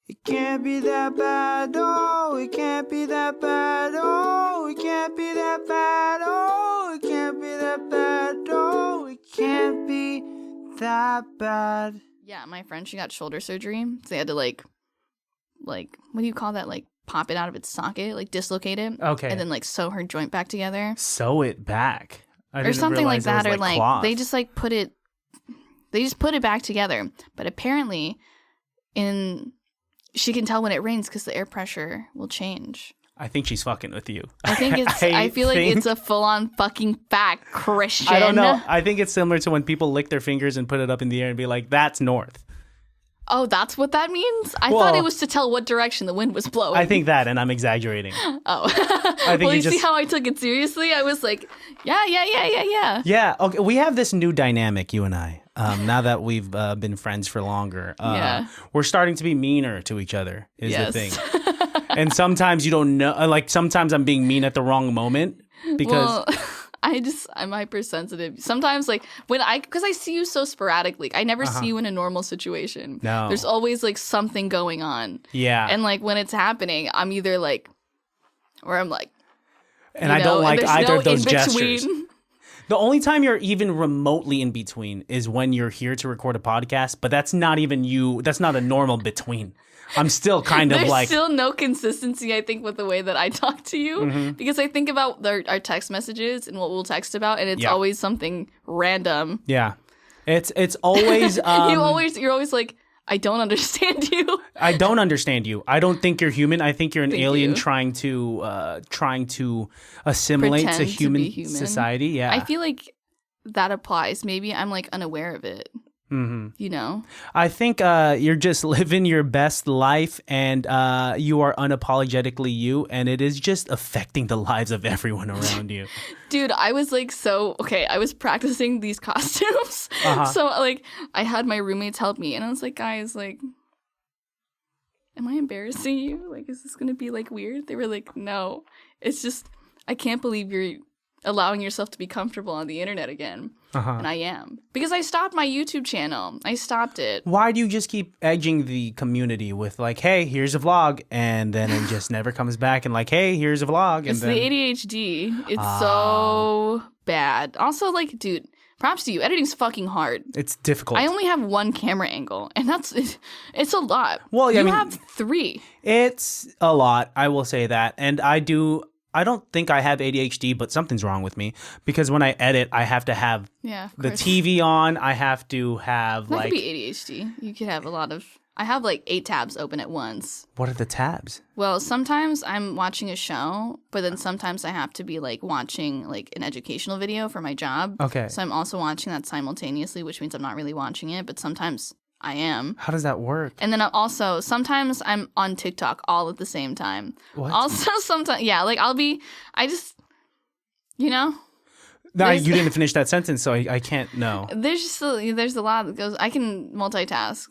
It can't be that bad, oh, it can't be that bad, oh, it can't be that bad, oh, it can't be that bad, oh, it can't be that bad. Yeah, my friend, she got shoulder surgery, so they had to like, what do you call that? Like, pop it out of its socket, like dislocate it. Okay. And then like sew her joint back together. Sew it back. Or something like that, or like cloth. They just like put it back together. But apparently, she can tell when it rains because the air pressure will change. I think she's fucking with you. I think it's. I feel like it's a full-on fucking fact, Christian. I don't know. I think it's similar to when people lick their fingers and put it up in the air and be like, "That's north." Oh, that's what that means? I thought it was to tell what direction the wind was blowing. I think that, and I'm exaggerating. Oh. I think see how I took it seriously? I was like, yeah. Yeah, okay. We have this new dynamic, you and I, now that we've been friends for longer. We're starting to be meaner to each other, is the thing. And sometimes you don't know, like sometimes I'm being mean at the wrong moment because... Well, I'm hypersensitive. Sometimes, like, because I see you so sporadically. I never see you in a normal situation. No. There's always, like, something going on. Yeah. And, like, when it's happening, I'm either, like, or I'm, like, and I don't like either of those gestures. The only time you're even remotely in between is when you're here to record a podcast, but that's not even you. That's not a normal between. I'm still kind of There's still no consistency, I think, with the way that I talk to you. Because I think about our text messages and what we'll text about, and it's always something random. Yeah. It's always... You're always like, I don't understand you. I don't understand you. I don't think you're human. I think you're an alien trying to assimilate Pretend to human human society. Yeah. I feel like that applies. Maybe I'm, like, unaware of it. You know? I think you're just living your best life, and you are unapologetically you, and it is just affecting the lives of everyone around you. Dude, I was like I was practicing these costumes. So like I had my roommates help me, and I was like, guys, like, am I embarrassing you? Like, is this gonna be like weird? They were like, no. It's just, I can't believe you're allowing yourself to be comfortable on the internet again. And I am. Because I stopped my YouTube channel. I stopped it. Why do you just keep edging the community with like, hey, here's a vlog, and then it just never comes back, and like, hey, here's a vlog. And it's the ADHD. It's so bad. Also, like, dude, props to you. Editing's fucking hard. It's difficult. I only have one camera angle, and it's a lot. Well, yeah, you have 3. It's a lot, I will say that. And I don't think I have ADHD, but something's wrong with me because when I edit, I have to have the TV on. I have to have that could be ADHD. You could have I have like 8 tabs open at once. What are the tabs? Well, sometimes I'm watching a show, but then sometimes I have to be like watching like an educational video for my job. Okay. So I'm also watching that simultaneously, which means I'm not really watching it, but sometimes I am. How does that work? And then sometimes I'm on TikTok all at the same time. What? Also, sometimes, like No, you didn't finish that sentence, so I can't know. There's a lot that goes, I can multitask.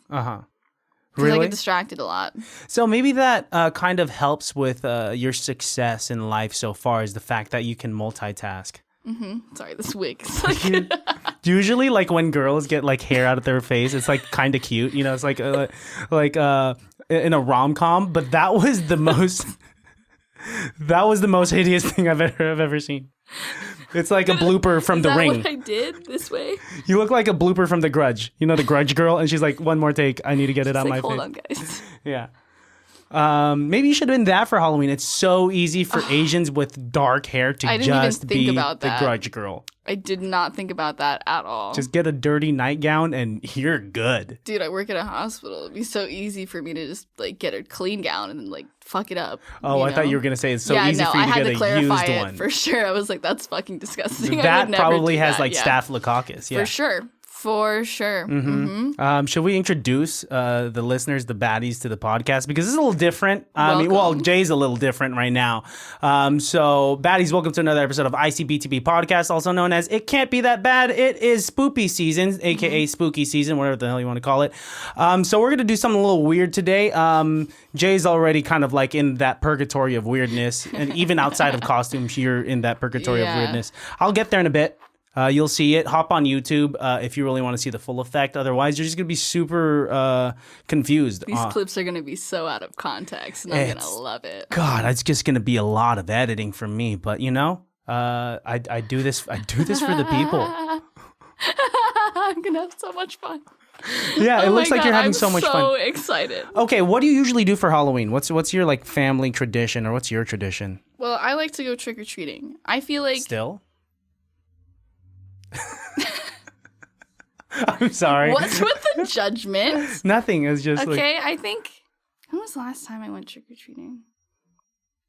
Really? I get distracted a lot. So maybe that kind of helps with your success in life so far is the fact that you can multitask. Sorry, this wig. Usually, like when girls get like hair out of their face, it's like kind of cute. You know, it's like in a rom-com. But that was the most hideous thing I've ever seen. It's like a blooper from The Ring. Is that what I did this way? You look like a blooper from The Grudge. You know, the Grudge girl, and she's like, "One more take. I need to get it out my face." Hold on, guys. Yeah. Maybe you should have been that for Halloween. It's so easy for Asians with dark hair to just be the Grudge girl. I did not think about that at all. Just get a dirty nightgown and you're good. Dude, I work at a hospital. It'd be so easy for me to just like get a clean gown and then like fuck it up. Oh, I thought you were going to say it's so easy for you to get a used one. For sure. I was like, that's fucking disgusting. That probably has like staphylococcus. Yeah. For sure. For sure. Should we introduce the listeners, the baddies, to the podcast? Because it's a little different. Jay's a little different right now. So, baddies, welcome to another episode of ICBTB podcast, also known as It Can't Be That Bad. It is spoopy season, a.k.a. spooky season, whatever the hell you want to call it. So, we're going to do something a little weird today. Jay's already kind of like in that purgatory of weirdness. And even outside of costumes, you're in that purgatory of weirdness. I'll get there in a bit. You'll see it. Hop on YouTube if you really want to see the full effect. Otherwise, you're just gonna be super confused. These clips are gonna be so out of context, and I'm gonna love it. God, it's just gonna be a lot of editing from me. But I do this. I do this for the people. I'm gonna have so much fun. Yeah, it looks like you're having so much fun. I'm so excited. Okay, what do you usually do for Halloween? What's your like family tradition, or what's your tradition? Well, I like to go trick or treating. I feel like still. I'm sorry. What's with the judgment? Nothing. It's just okay. I think when was the last time I went trick or treating?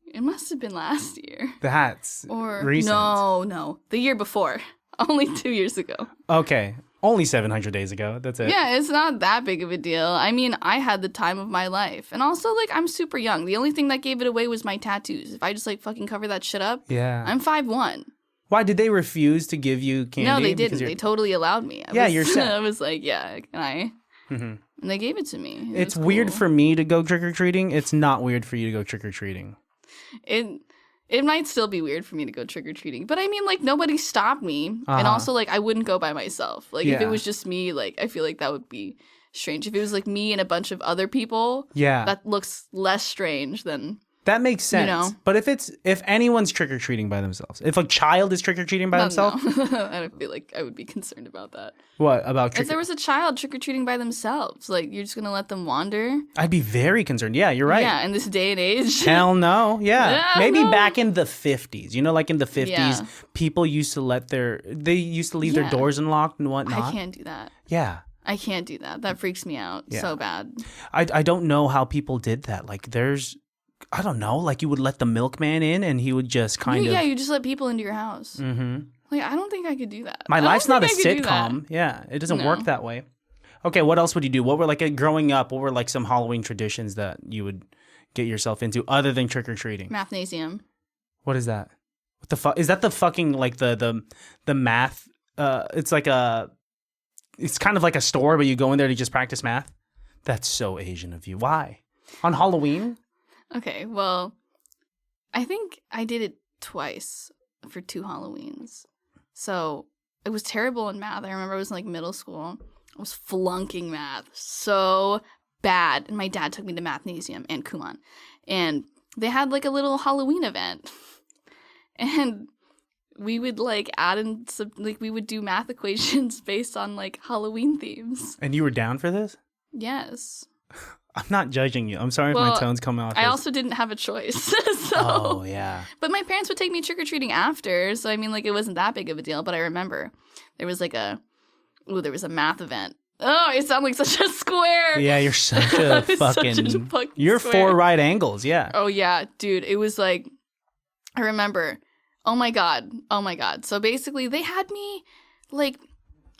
It must have been last year. That's recent. No, the year before. Only 2 years ago. Okay. Only 700 days ago. That's it. Yeah, it's not that big of a deal. I mean, I had the time of my life. And also, like, I'm super young. The only thing that gave it away was my tattoos. If I just, like, fucking cover that shit up, I'm 5'1". Why? Did they refuse to give you candy? No, they didn't. They totally allowed me. You're set. I was like, yeah, can I? Mm-hmm. And they gave it to me. It's cool. Weird for me to go trick-or-treating. It's not weird for you to go trick-or-treating. It might still be weird for me to go trick-or-treating. But I mean, like, nobody stopped me. And also, like, I wouldn't go by myself. Like, if it was just me, like, I feel like that would be strange. If it was, like, me and a bunch of other people, that looks less strange than... That makes sense. But if anyone's trick-or-treating by themselves, if a child is trick-or-treating by themselves... No. I don't feel like I would be concerned about that. What? About if there was a child trick-or-treating by themselves, like, you're just going to let them wander? I'd be very concerned. Yeah, you're right. Yeah, in this day and age. Hell no. Yeah. Maybe back in the 50s. Like in the 50s, people used to leave their doors unlocked and whatnot. I can't do that. Yeah. I can't do that. That freaks me out so bad. I don't know how people did that. Like, I don't know, like you would let the milkman in and he would just kind of... Yeah, you just let people into your house. Mm-hmm. Like, I don't think I could do that. My life's not a sitcom. Yeah, it doesn't work that way. Okay, what else would you do? What were, like, growing up, what were, like, some Halloween traditions that you would get yourself into other than trick-or-treating? Mathnasium. What is that? What the fuck? Is that the fucking, like, the math? It's like it's kind of like a store, but you go in there to just practice math? That's so Asian of you. Why? On Halloween? Okay, well, I think I did it twice for 2 Halloweens. So it was terrible in math. I remember I was in like middle school. I was flunking math so bad. And my dad took me to Mathnasium and Kumon. And they had like a little Halloween event. And we would like add in some, like we would do math equations based on like Halloween themes. And you were down for this? Yes. I'm not judging you. I'm sorry if my tone's coming off. I also didn't have a choice. Oh, yeah. But my parents would take me trick-or-treating after. So, I mean, like, it wasn't that big of a deal. But I remember there was like there was a math event. Oh, I sound like such a square. Yeah, you're such a fucking you're square. 4 right angles. Yeah. Oh, yeah. Dude, it was like, I remember, oh my God. So basically they had me like,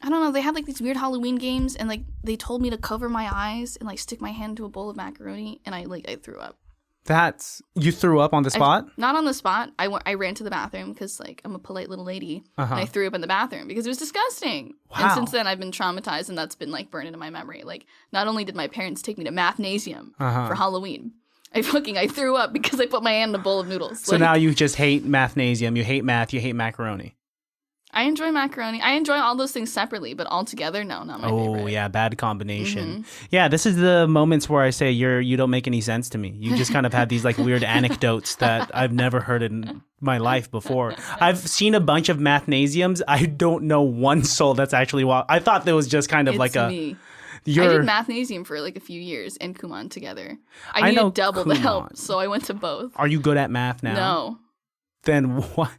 I don't know, they had like these weird Halloween games and like they told me to cover my eyes and like stick my hand into a bowl of macaroni and I threw up. You threw up on the spot? Not on the spot. I ran to the bathroom because like I'm a polite little lady and I threw up in the bathroom because it was disgusting. Wow. And since then I've been traumatized and that's been like burned into my memory. Like not only did my parents take me to Mathnasium for Halloween, I threw up because I put my hand in a bowl of noodles. So now you just hate Mathnasium, you hate math, you hate macaroni. I enjoy macaroni. I enjoy all those things separately, but all together, no, not my favorite. Oh, yeah, bad combination. Mm-hmm. Yeah, this is the moments where I say you don't make any sense to me. You just kind of have these like weird anecdotes that I've never heard in my life before. I've seen a bunch of Mathnasiums. I don't know one soul that's actually I thought there was just kind of like a... Me. I did Mathnasium for like a few years and Kumon together. I needed double the help, so I went to both. Are you good at math now? No. Then what?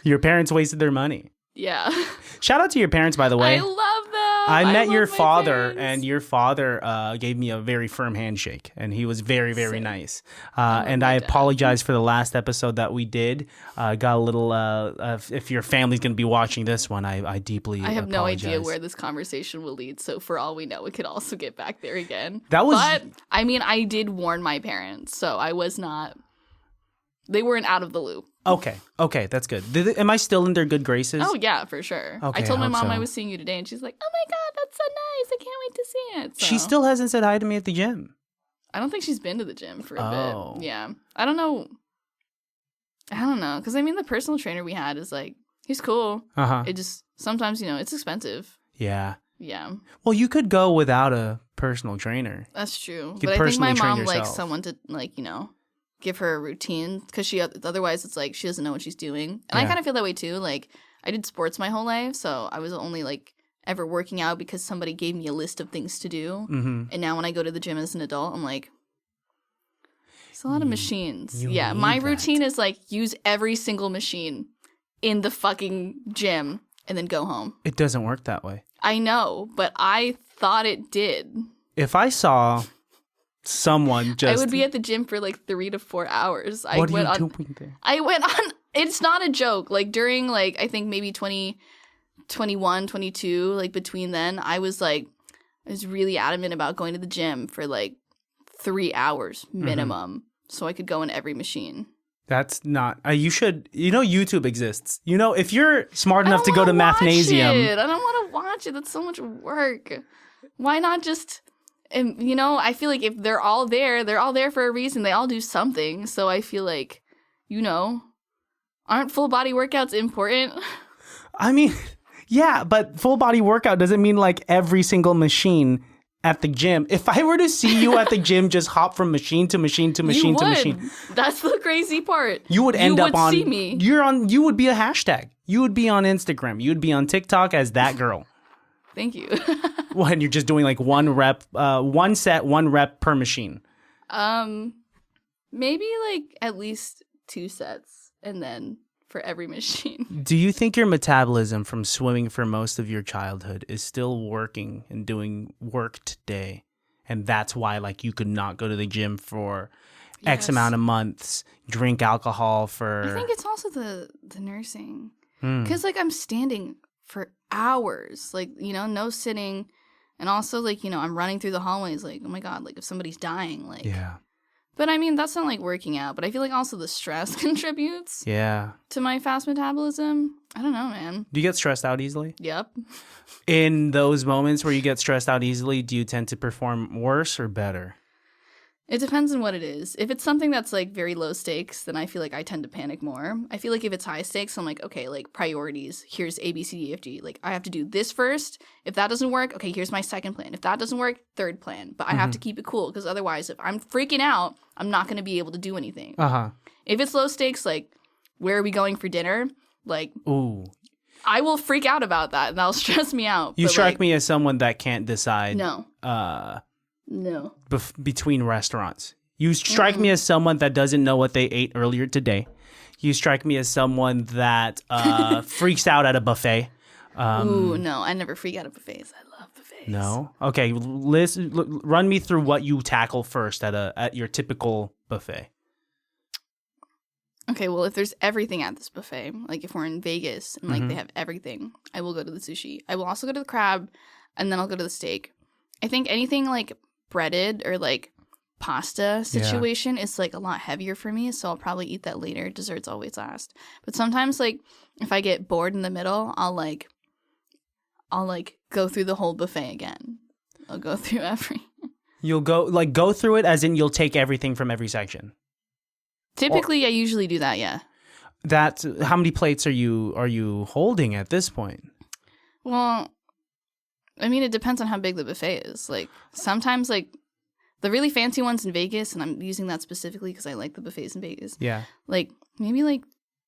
Your parents wasted their money. Yeah. Shout out to your parents, by the way. I love them. I met your father, and your father gave me a very firm handshake, and he was very, very nice. And I apologize for the last episode that we did. Got a little, if your family's going to be watching this one, I deeply apologize. I have no idea where this conversation will lead, so for all we know, it could also get back there again. But, I mean, I did warn my parents, so I was not... They weren't out of the loop. Okay, that's good. Am I still in their good graces? Oh, yeah, for sure. Okay, I told my mom I was seeing you today, and she's like, oh my God, that's so nice. I can't wait to see it. So. She still hasn't said hi to me at the gym. I don't think she's been to the gym for a bit. Yeah. I don't know. Because, I mean, the personal trainer we had is like, He's cool. Uh-huh. It just sometimes, it's expensive. Yeah. Yeah. Well, you could go without a personal trainer. That's true. You could But I think personally my train mom yourself. likes someone to give her a routine because otherwise it's like she doesn't know what she's doing. And I kind of feel that way too. Like I did sports my whole life, so I was only like ever working out because somebody gave me a list of things to do. Mm-hmm. And now when I go to the gym as an adult, I'm like, it's a lot of machines. You Yeah, need my that. routine is like use every single machine in the fucking gym and then go home. It doesn't work that way. I know, but I thought it did. If I saw someone just... I would be at the gym for like 3 to 4 hours. What are you doing there? I went on, it's not a joke. Like during like, I think maybe 2021, 22, like between then, I was really adamant about going to the gym for like 3 hours minimum so I could go in every machine. That's not... you should... YouTube exists. If you're smart enough to go to Mathnasium... I don't want to watch it. That's so much work. Why not just... And, I feel like if they're all there for a reason. They all do something. So I feel like, aren't full body workouts important? I mean, yeah, but full body workout doesn't mean like every single machine at the gym. If I were to see you at the gym just hop from machine to machine to machine to machine. That's the crazy part. You would end up on... see me. You would be a hashtag. You would be on Instagram. You would be on TikTok as that girl. Thank you. When you're just doing like one rep, one set, one rep per machine. Maybe like at least 2 sets and then for every machine. Do you think your metabolism from swimming for most of your childhood is still working and doing work today? And that's why like you could not go to the gym for X amount of months, drink alcohol for... I think it's also the nursing. Because like I'm standing for hours, like, no sitting. And also like, I'm running through the hallways like, oh my God, like if somebody's dying, like... Yeah. But I mean, that's not like working out. But I feel like also the stress contributes to my fast metabolism. I don't know, man. Do you get stressed out easily? Yep. In those moments where you get stressed out easily, do you tend to perform worse or better? It depends on what it is. If it's something that's like very low stakes, then I feel like I tend to panic more. I feel like if it's high stakes, I'm like, okay, like priorities. Here's A, B, C, D, F, G. Like I have to do this first. If that doesn't work, okay, here's my second plan. If that doesn't work, third plan. But I have to keep it cool because otherwise, if I'm freaking out, I'm not going to be able to do anything. If it's low stakes, like where are we going for dinner? Like, ooh, I will freak out about that and that'll stress me out. You strike me as someone that can't decide. No. No. Between restaurants. You strike me as someone that doesn't know what they ate earlier today. You strike me as someone that freaks out at a buffet. Ooh, no. I never freak out at buffets. I love buffets. No? Okay, run me through what you tackle first at your typical buffet. Okay, well, if there's everything at this buffet, like if we're in Vegas and like they have everything, I will go to the sushi. I will also go to the crab, and then I'll go to the steak. I think anything like breaded or like pasta situation is like a lot heavier for me, so I'll probably eat that later. Desserts always last. But sometimes like if I get bored in the middle, I'll go through the whole buffet again. I'll go through every... You'll go through it as in you'll take everything from every section. Typically, I usually do that, yeah. How many plates are you holding at this point? Well, I mean, it depends on how big the buffet is. Like, sometimes, like, the really fancy ones in Vegas, and I'm using that specifically because I like the buffets in Vegas. Yeah. Like, maybe, like,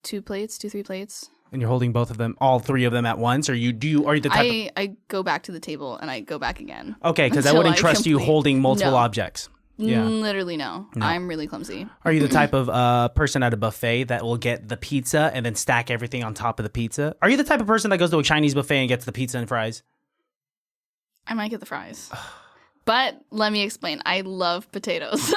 3 plates. And you're holding both of them, all 3 of them at once? Or are you the type I go back to the table, and I go back again. Okay, because I wouldn't trust you holding multiple objects. Yeah. Literally, no. I'm really clumsy. Are you the type of person at a buffet that will get the pizza and then stack everything on top of the pizza? Are you the type of person that goes to a Chinese buffet and gets the pizza and fries? I might get the fries. But let me explain. I love potatoes.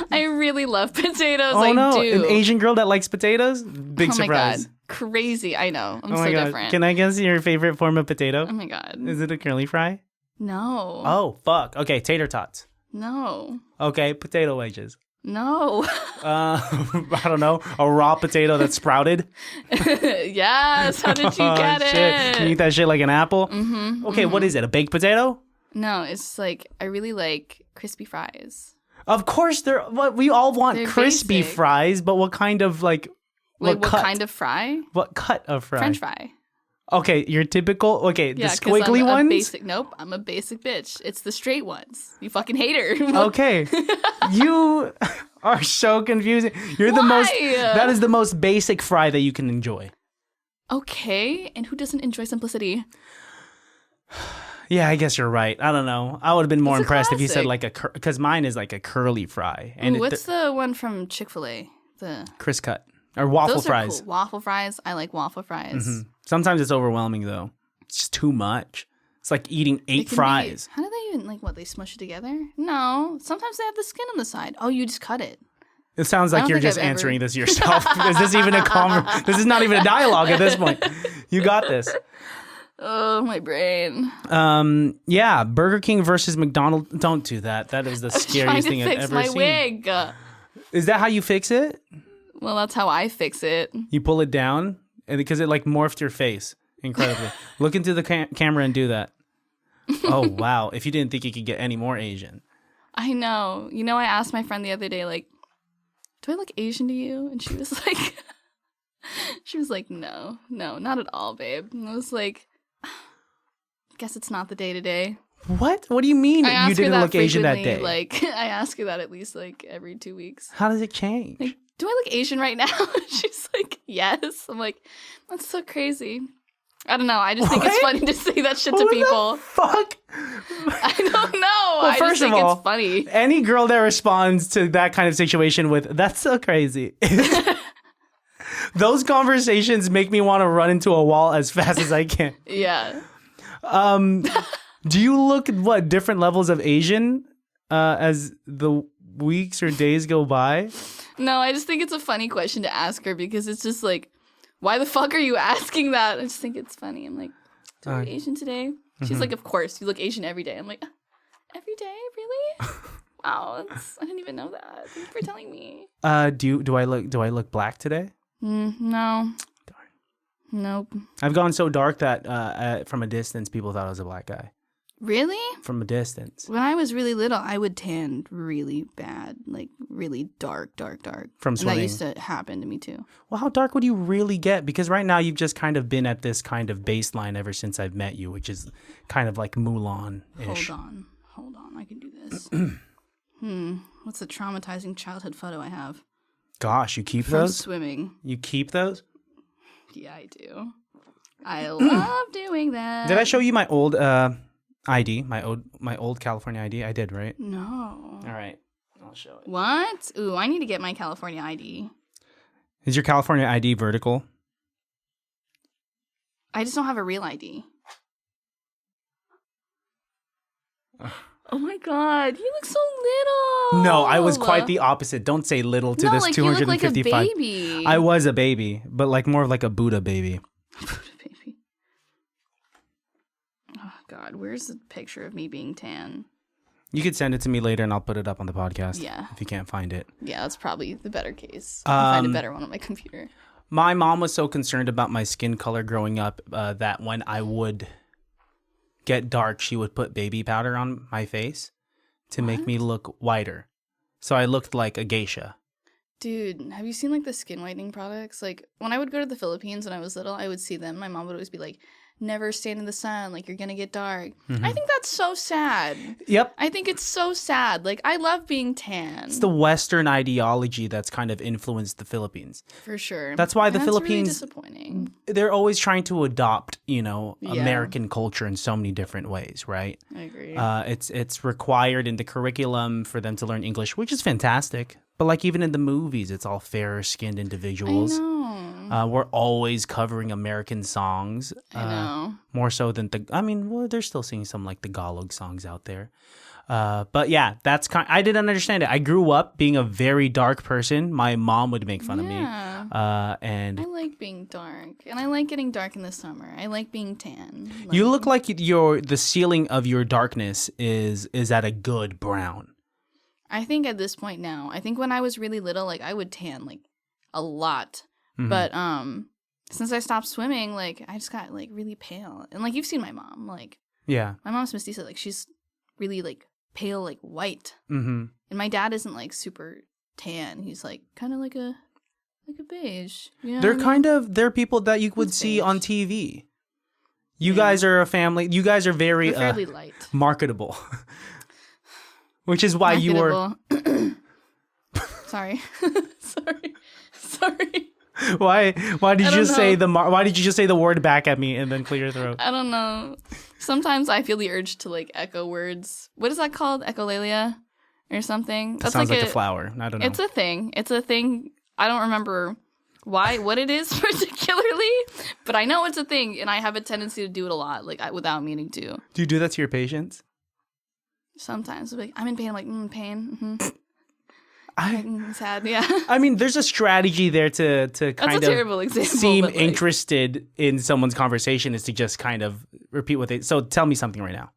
I really love potatoes. Oh, no. do. An Asian girl that likes potatoes? Big surprise. Oh, my God. Crazy. I know. I'm so different. Can I guess your favorite form of potato? Oh, my God. Is it a curly fry? No. Oh, fuck. Okay, tater tots. No. Okay, potato wedges. No. I don't know. A raw potato that's sprouted? Yes. How did you get it? Shit. You eat that shit like an apple? Mm-hmm. Okay, what is it? A baked potato? No, it's like, I really like crispy fries. Of course, we all want They're crispy basic. fries, but what kind of, like... What kind of fry? What cut of fry? French fry. Okay, your typical. Okay, the 'cause squiggly I'm ones. Nope, I'm a basic bitch. It's the straight ones. You fucking hater. Okay, you are so confusing. You're the most. That is the most basic fry that you can enjoy. Okay, and who doesn't enjoy simplicity? Yeah, I guess you're right. I don't know. I would have been more It's a impressed if you said classic. like because mine is like a curly fry. And Ooh, what's the one from Chick-fil-A? The Chris cut or waffle those fries. are cool. Waffle fries. I like waffle fries. Sometimes it's overwhelming though. It's just too much. It's like eating They 8 can fries. How do they even like what? They smush it together? No. Sometimes they have the skin on the side. Oh, you just cut it. It sounds I like don't you're think just I've ever- answering this yourself. Is this even a This is not even a dialogue at this point. You got this. Oh, my brain. Yeah, Burger King versus McDonald's. Don't do that. That is the Trying scariest to thing I've fix ever my seen. wig. Is that how you fix it? Well, that's how I fix it. You pull it down and because it like morphed your face incredibly. Look into the camera and do that. Oh, wow. If you didn't think you could get any more Asian. I know. You know, I asked my friend the other day, like, do I look Asian to you? And she was like, no, not at all, babe. And I was like, guess it's not the day to day. What? What do you mean you didn't look Asian that day? Like, I ask her that at least like every 2 weeks. How does it change? Like, do I look Asian right now? She's like, yes. I'm like, that's so crazy. I don't know. I just think it's funny to say that shit to people. Fuck. I don't know. Well, I just first of think all, it's funny. Any girl that responds to that kind of situation with "that's so crazy," those conversations make me want to run into a wall as fast as I can. Yeah. Do you look at different levels of Asian as the weeks or days go by? No, I just think it's a funny question to ask her because it's just like, why the fuck are you asking that? I just think it's funny. I'm like, do I look Asian today? She's like, of course, you look Asian every day. I'm like, every day? Really? Wow, I didn't even know that. Thank you for telling me. Do I look black today? No. Darn. Nope. I've gone so dark that from a distance, people thought I was a black guy. Really? From a distance. When I was really little, I would tan really bad, like really dark. From swimming. And that used to happen to me too. Well, how dark would you really get? Because right now you've just kind of been at this kind of baseline ever since I've met you, which is kind of like Mulan-ish. Hold on. I can do this. What's the traumatizing childhood photo I have? Gosh, you keep From those? swimming. You keep those? Yeah, I do. I love doing that. Did I show you my old ID, my old California ID? I did, right? No. All right, I'll show it. What? Ooh, I need to get my California ID. Is your California ID vertical? I just don't have a real ID. Oh my god, you look so little. No, I was quite the opposite. Don't say little to this like 255. You look like a baby. I was a baby, but like more of like a Buddha baby. Baby. Oh god, where's the picture of me being tan? You could send it to me later and I'll put it up on the podcast. Yeah. If you can't find it. Yeah, that's probably the better case. I'll find a better one on my computer. My mom was so concerned about my skin color growing up that when I would get dark, she would put baby powder on my face to make me look whiter. So I looked like a geisha. Dude, have you seen like the skin whitening products? Like when I would go to the Philippines when I was little, I would see them. My mom would always be like, never stand in the sun, like you're gonna get dark. I think that's so sad. Yep. I think it's so sad. Like I love being tan. It's the Western ideology that's kind of influenced the Philippines. For sure. That's why the That's Philippines, really disappointing. they're always trying to adopt, Yeah. American culture in so many different ways, right? I agree. It's required in the curriculum for them to learn English, which is fantastic. But like even in the movies, it's all fairer-skinned individuals. I know. We're always covering American songs. I know. More so than they're still singing some like Tagalog songs out there. But yeah, I didn't understand it. I grew up being a very dark person. My mom would make fun of me. And I like being dark, and I like getting dark in the summer. I like being tan. you look like the ceiling of your darkness is at a good brown. I think at this point now, I think when I was really little, like I would tan like a lot. But since I stopped swimming, like I just got like really pale. And like you've seen my mom, like Yeah. my mom's mestiza, like she's really like pale, like white. Mm-hmm. And my dad isn't like super tan. He's like kind of like a beige. You know They're what I mean? they're people that you would Who's see beige? on TV. You guys are a family. You guys are very We're fairly light. marketable, which is why you were. Sorry. Sorry. Why did you just say why did you just say the word back at me and then clear your throat? I don't know. Sometimes I feel the urge to like echo words. What is that called? Echolalia or something? That sounds like a flower. I don't know. It's a thing. I don't remember what it is particularly, but I know it's a thing, and I have a tendency to do it a lot, like without meaning to. Do you do that to your patients? Sometimes, like I'm in pain. I'm like, pain. Mm-hmm. I'm sad. Yeah. I mean, there's a strategy there to kind of seem interested in someone's conversation is to just kind of repeat what they. So tell me something right now.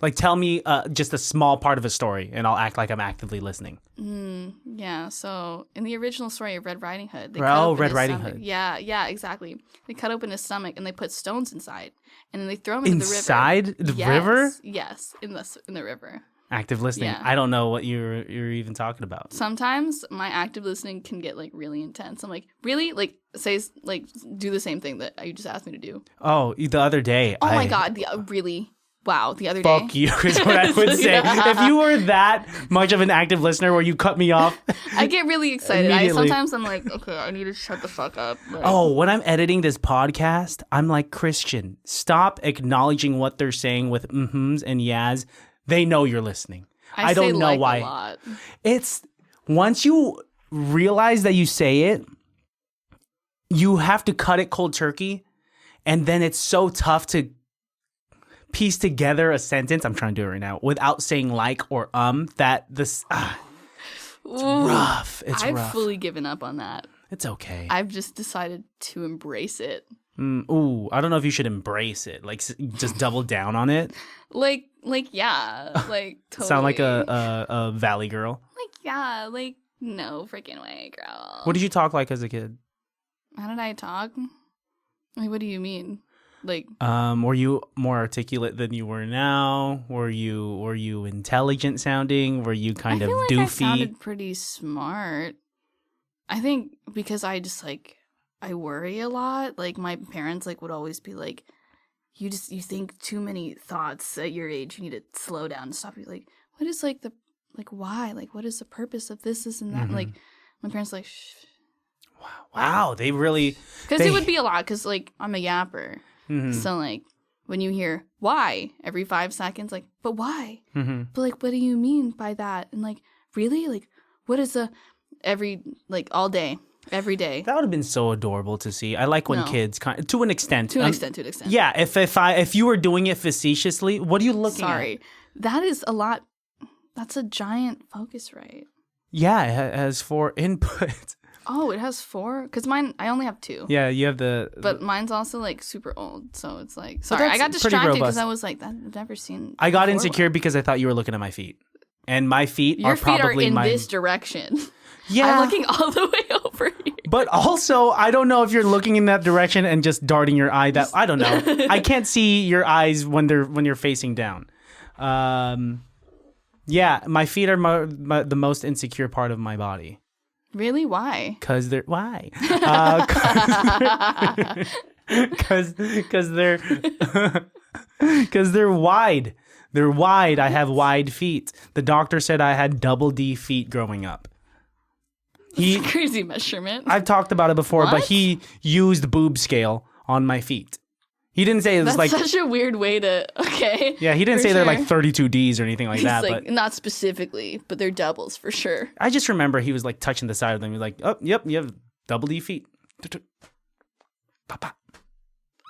Like, tell me just a small part of a story, and I'll act like I'm actively listening. Yeah. So in the original story of Red Riding Hood, Red Riding Hood. Yeah, exactly. They cut open his stomach and they put stones inside, and then they throw him into the river. Inside the river? Yes, in the river. Active listening. Yeah. I don't know what you're even talking about. Sometimes my active listening can get like really intense. I'm like, really? Like do the same thing that you just asked me to do. Oh, the other day. Oh my God. Really? Wow. The other day. Fuck you is what I would say. If you were that much of an active listener where you cut me off. I get really excited. Sometimes I'm like, okay, I need to shut the fuck up. Like, when I'm editing this podcast, I'm like, Christian, stop acknowledging what they're saying with mm-hms and yas. They know you're listening. I don't know why. A lot. It's once you realize that you say it, you have to cut it cold turkey, and then it's so tough to piece together a sentence. I'm trying to do it right now without saying like or that this it's rough. I've fully given up on that. It's okay. I've just decided to embrace it. I don't know if you should embrace it. Like, just double down on it. Yeah, like totally. Sound like a valley girl. No freaking way, girl. What did you talk like as a kid? How did I talk? Like, what do you mean? Like, were you more articulate than you were now? Were you intelligent sounding? Were you kind of doofy? I sounded pretty smart. I think because I just I worry a lot. Like, my parents would always be like, you think too many thoughts at your age. You need to slow down and stop. You're like, what is why? Like, what is the purpose of this and that? Mm-hmm. Like, my parents shh. Wow. They really. Because it would be a lot. Because I'm a yapper. Mm-hmm. So when you hear why every 5 seconds, but why? Mm-hmm. But what do you mean by that? And really? What is all day? Every day. That would have been so adorable to see. I like when kids, to an extent. To an extent. Yeah, if you were doing it facetiously, what are you looking at? Sorry. That is a lot. That's a giant focus rate. Yeah, it has 4 inputs. Oh, it has 4? Because mine, I only have 2. Yeah, you have But mine's also super old, so it's sorry, I got distracted because I was I've never seen. I got insecure because I thought you were looking at my feet. And my feet are probably in this direction. Yeah. I'm looking all the way over here. But also, I don't know if you're looking in that direction and just darting your eye. I don't know. I can't see your eyes when you're facing down. Yeah, my feet are the most insecure part of my body. Really? Why? Because they're why? Because they're wide. They're wide. I have wide feet. The doctor said I had double D feet growing up. That's a crazy measurement. I've talked about it before, but he used boob scale on my feet. He didn't say it was That's such a weird way to. Okay. Yeah, he didn't say they're 32 Ds or anything like that. But not specifically, but they're doubles for sure. I just remember he was touching the side of them. He was like, oh, yep, you have double D feet.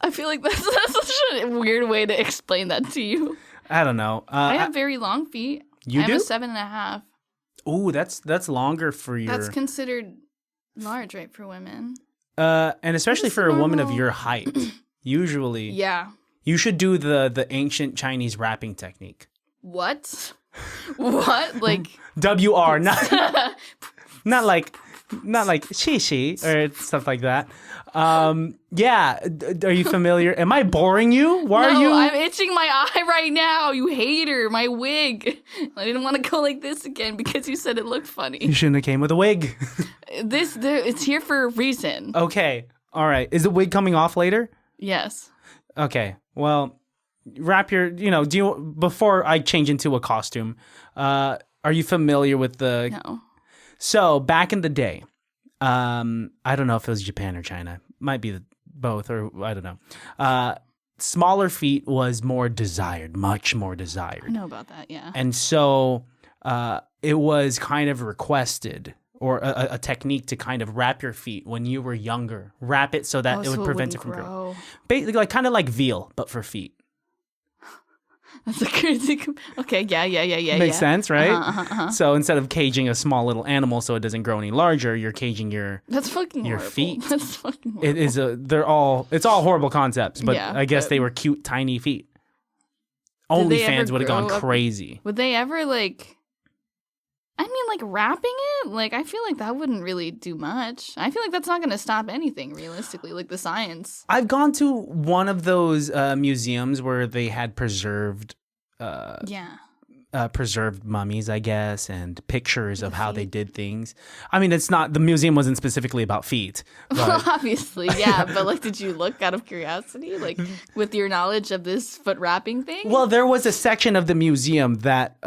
I feel like that's such a weird way to explain that to you. I don't know. I have very long feet. You do? I have a 7.5. Ooh, that's longer for your. That's considered large, right, for women? And especially for a woman of your height, usually. Yeah. You should do the ancient Chinese rapping technique. What? What? WR, not like she or stuff like that. Yeah. Are you familiar? Am I boring you? Why are you? I'm itching my eye right now. You hater. My wig. I didn't want to go like this again because you said it looked funny. You shouldn't have came with a wig. It's here for a reason. Okay. All right. Is the wig coming off later? Yes. Okay. Well, wrap your, before I change into a costume, are you familiar with No. So back in the day, I don't know if it was Japan or China. Might be both, or I don't know. Smaller feet was more desired, much more desired. I know about that, yeah. And so it was kind of requested, or a technique to kind of wrap your feet when you were younger. Wrap it so that it would prevent it from growing. Basically, like kind of like veal, but for feet. That's a crazy. Okay, yeah. Makes sense, right? So instead of caging a small little animal so it doesn't grow any larger, you're caging your feet. That's fucking horrible. It is it's all horrible concepts, but I guess they were cute, tiny feet. OnlyFans would have gone crazy. Would they ever wrapping it? Like, I feel like that wouldn't really do much. I feel like that's not going to stop anything, realistically, like the science. I've gone to one of those museums where they had preserved mummies, I guess, and pictures of how they did things. I mean, the museum wasn't specifically about feet. But... Well, obviously, yeah. But did you look out of curiosity, with your knowledge of this foot wrapping thing? Well, there was a section of the museum that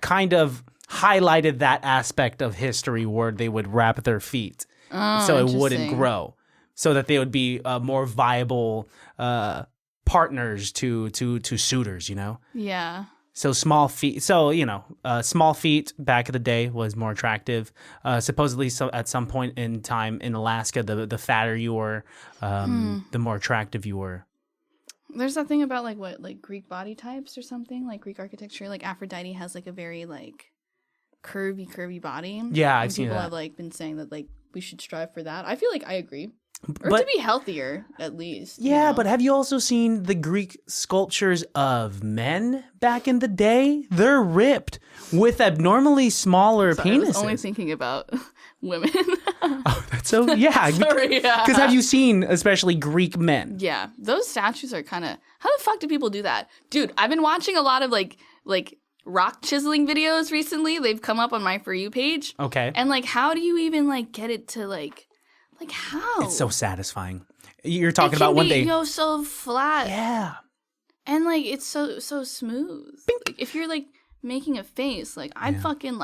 kind of highlighted that aspect of history where they would wrap their feet so it wouldn't grow, so that they would be more viable partners to suitors, Yeah. So small feet. So, small feet back in the day was more attractive. Supposedly, at some point in time in Alaska, the fatter you were, the more attractive you were. There's that thing about Greek body types or something, like Greek architecture. Like Aphrodite has a very curvy body. Yeah, I've seen that. People have been saying that we should strive for that. I feel like I agree. Or to be healthier, at least. Yeah, but have you also seen the Greek sculptures of men back in the day? They're ripped with abnormally smaller penises. I was only thinking about women. Oh, that's so... Yeah. Sorry, yeah. Because have you seen, especially Greek men? Yeah. Those statues are kind of... How the fuck do people do that? Dude, I've been watching a lot of, rock chiseling videos recently. They've come up on my For You page. Okay. And, how do you even, get it to, how? It's so satisfying. You're talking about one day. So flat. Yeah. And it's so smooth. If you're making a face, I'd fucking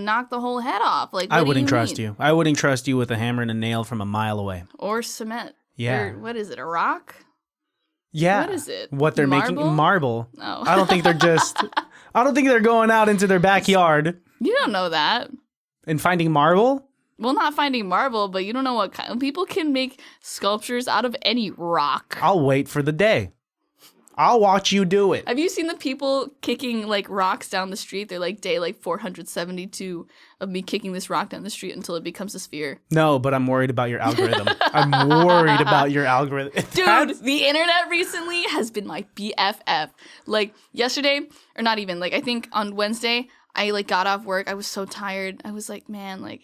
knock the whole head off. I wouldn't trust you. I wouldn't trust you with a hammer and a nail from a mile away. Or cement. Yeah. Or what is it? A rock? Yeah. What is it? What they're making marble. Oh. I don't think they're going out into their backyard. You don't know that. And finding marble? Well, not finding marble, but you don't know what kind. People can make sculptures out of any rock. I'll wait for the day. I'll watch you do it. Have you seen the people kicking rocks down the street? They're day 472 of me kicking this rock down the street until it becomes a sphere. No, but I'm worried about your algorithm. I'm worried about your algorithm. Dude, the internet recently has been my BFF. Yesterday, or not even, I think on Wednesday, I got off work. I was so tired. I was man, it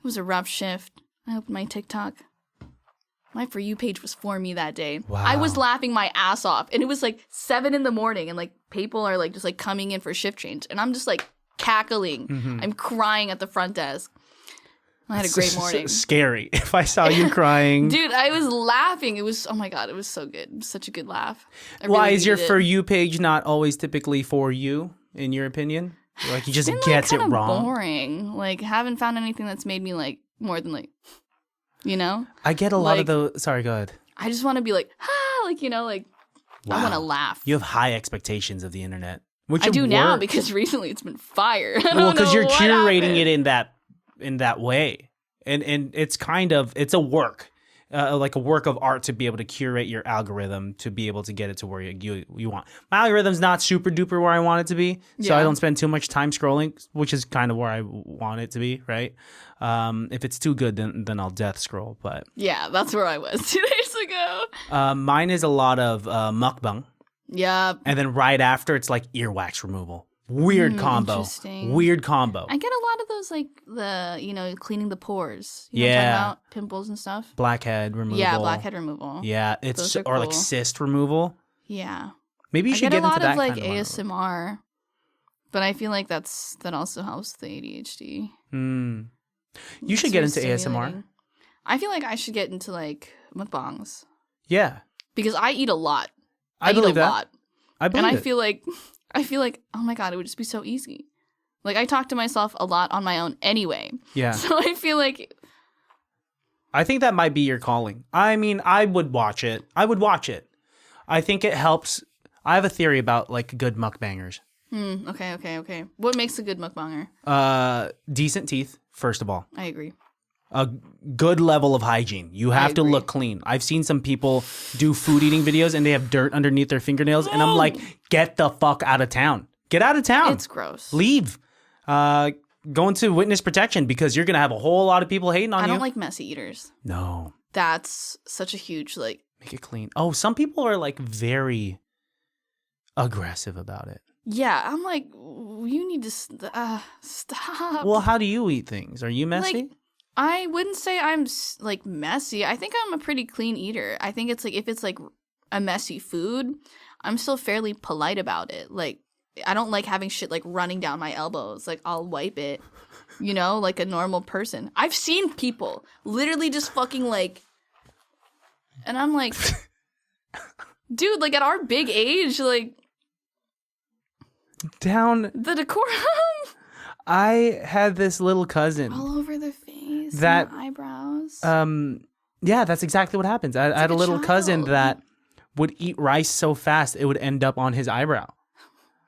was a rough shift. I opened my TikTok. My For You page was for me that day. Wow. I was laughing my ass off. And it was 7 a.m. and people are just coming in for shift change. And I'm just cackling. Mm-hmm. I'm crying at the front desk. I had a great morning. Scary. If I saw you crying. Dude, I was laughing. It was, oh my God, it was so good. It was such a good laugh. Why is your For You page not always typically for you, in your opinion? He just gets it wrong. Boring. Haven't found anything that's made me more than I get a lot of those. Sorry, go ahead. I just want to be wow. I want to laugh. You have high expectations of the internet, which I do now because recently it's been fire. Well, because you're curating it in that way, and it's a work. A work of art to be able to curate your algorithm to be able to get it to where you want. My algorithm's not super duper where I want it to be, so I don't spend too much time scrolling, which is kind of where I want it to be, right? If it's too good, then I'll death scroll. But yeah, that's where I was 2 days ago. Mine is a lot of mukbang. Yeah. And then right after, it's earwax removal. Weird combo. Interesting. Weird combo. I get a lot of those the cleaning the pores. You know what I'm talking about? Pimples and stuff. Blackhead removal. Yeah, blackhead removal. Yeah, it's cool. Or cyst removal. Yeah. Maybe you should get into that kind of I get a lot of ASMR, but I feel that also helps the ADHD. You should get into ASMR. I feel I should get into mukbangs. Yeah. Because I eat a lot. I believe that. Lot. I believe and it. I feel like, oh my God, it would just be so easy. Like, I talk to myself a lot on my own anyway. Yeah. So I feel like... I think that might be your calling. I mean, I would watch it. I think it helps. I have a theory about, like, good mukbangers. Okay. What makes a good mukbanger? Decent teeth, first of all. I agree. A good level of hygiene. You have to look clean. I've seen some people do food eating videos and they have dirt underneath their fingernails. And I'm like, get the fuck out of town. Get out of town. It's gross. Leave. Go into witness protection because you're going to have a whole lot of people hating on you. I don't like messy eaters. No. That's such a huge, like... Make it clean. Oh, some people are like very aggressive about it. Yeah, I'm like, you need to stop. Well, how do you eat things? Are you messy? Like, I wouldn't say I'm like messy. I think I'm a pretty clean eater. I think it's like if it's like a messy food, I'm still fairly polite about it. Like I don't like having shit like running down my elbows. Like I'll wipe it, you know, like a normal person. I've seen people literally just fucking like, and I'm like, dude, like at our big age, like down the decorum. I had this little cousin all over the face, that and the eyebrows. Yeah, that's exactly what happens. I had a little cousin that would eat rice so fast it would end up on his eyebrow.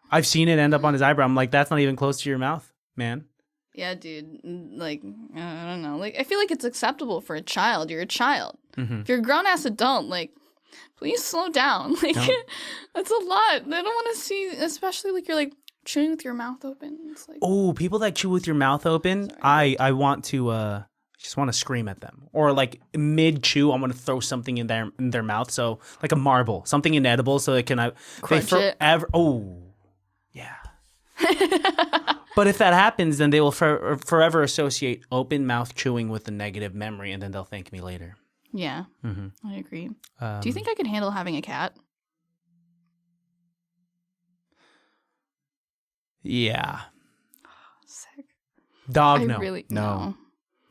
I've seen it end up on his eyebrow. I'm like, that's not even close to your mouth, man. Yeah, dude. Like, I don't know. Like, I feel like it's acceptable for a child. You're a child. If you're a grown-ass adult, like, please slow down. Like, that's a lot. I don't want to see, especially, like, you're, like, chewing with your mouth open. It's like... Oh, people that chew with your mouth open, I want to, just want to scream at them. Or, like, mid-chew, I'm going to throw something in their mouth. So, like a marble. Something inedible so they can... Crunch it. Oh, yeah. But if that happens, then they will forever associate open mouth chewing with a negative memory, and then they'll thank me later. Yeah, I agree. Do you think I could handle having a cat? Yeah. Sick. Dog, No.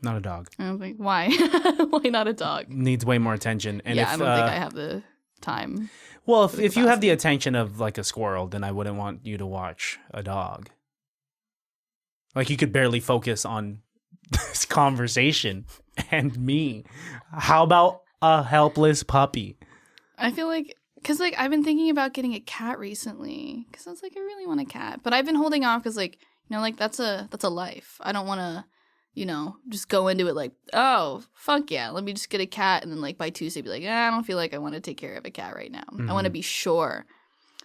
Not a dog. I was like, why? Why not a dog? Needs way more attention. And I don't think I have the time. Well, if you have the attention of like a squirrel, then I wouldn't want you to watch a dog. Like you could barely focus on this conversation and me. How about a helpless puppy? I feel like, because like I've been thinking about getting a cat recently. Because I was like, I really want a cat. But I've been holding off because like, you know, like that's a life. I don't want to, you know, just go into it like, oh, fuck yeah, let me just get a cat. And then like by Tuesday be like, I don't feel like I want to take care of a cat right now. I want to be sure.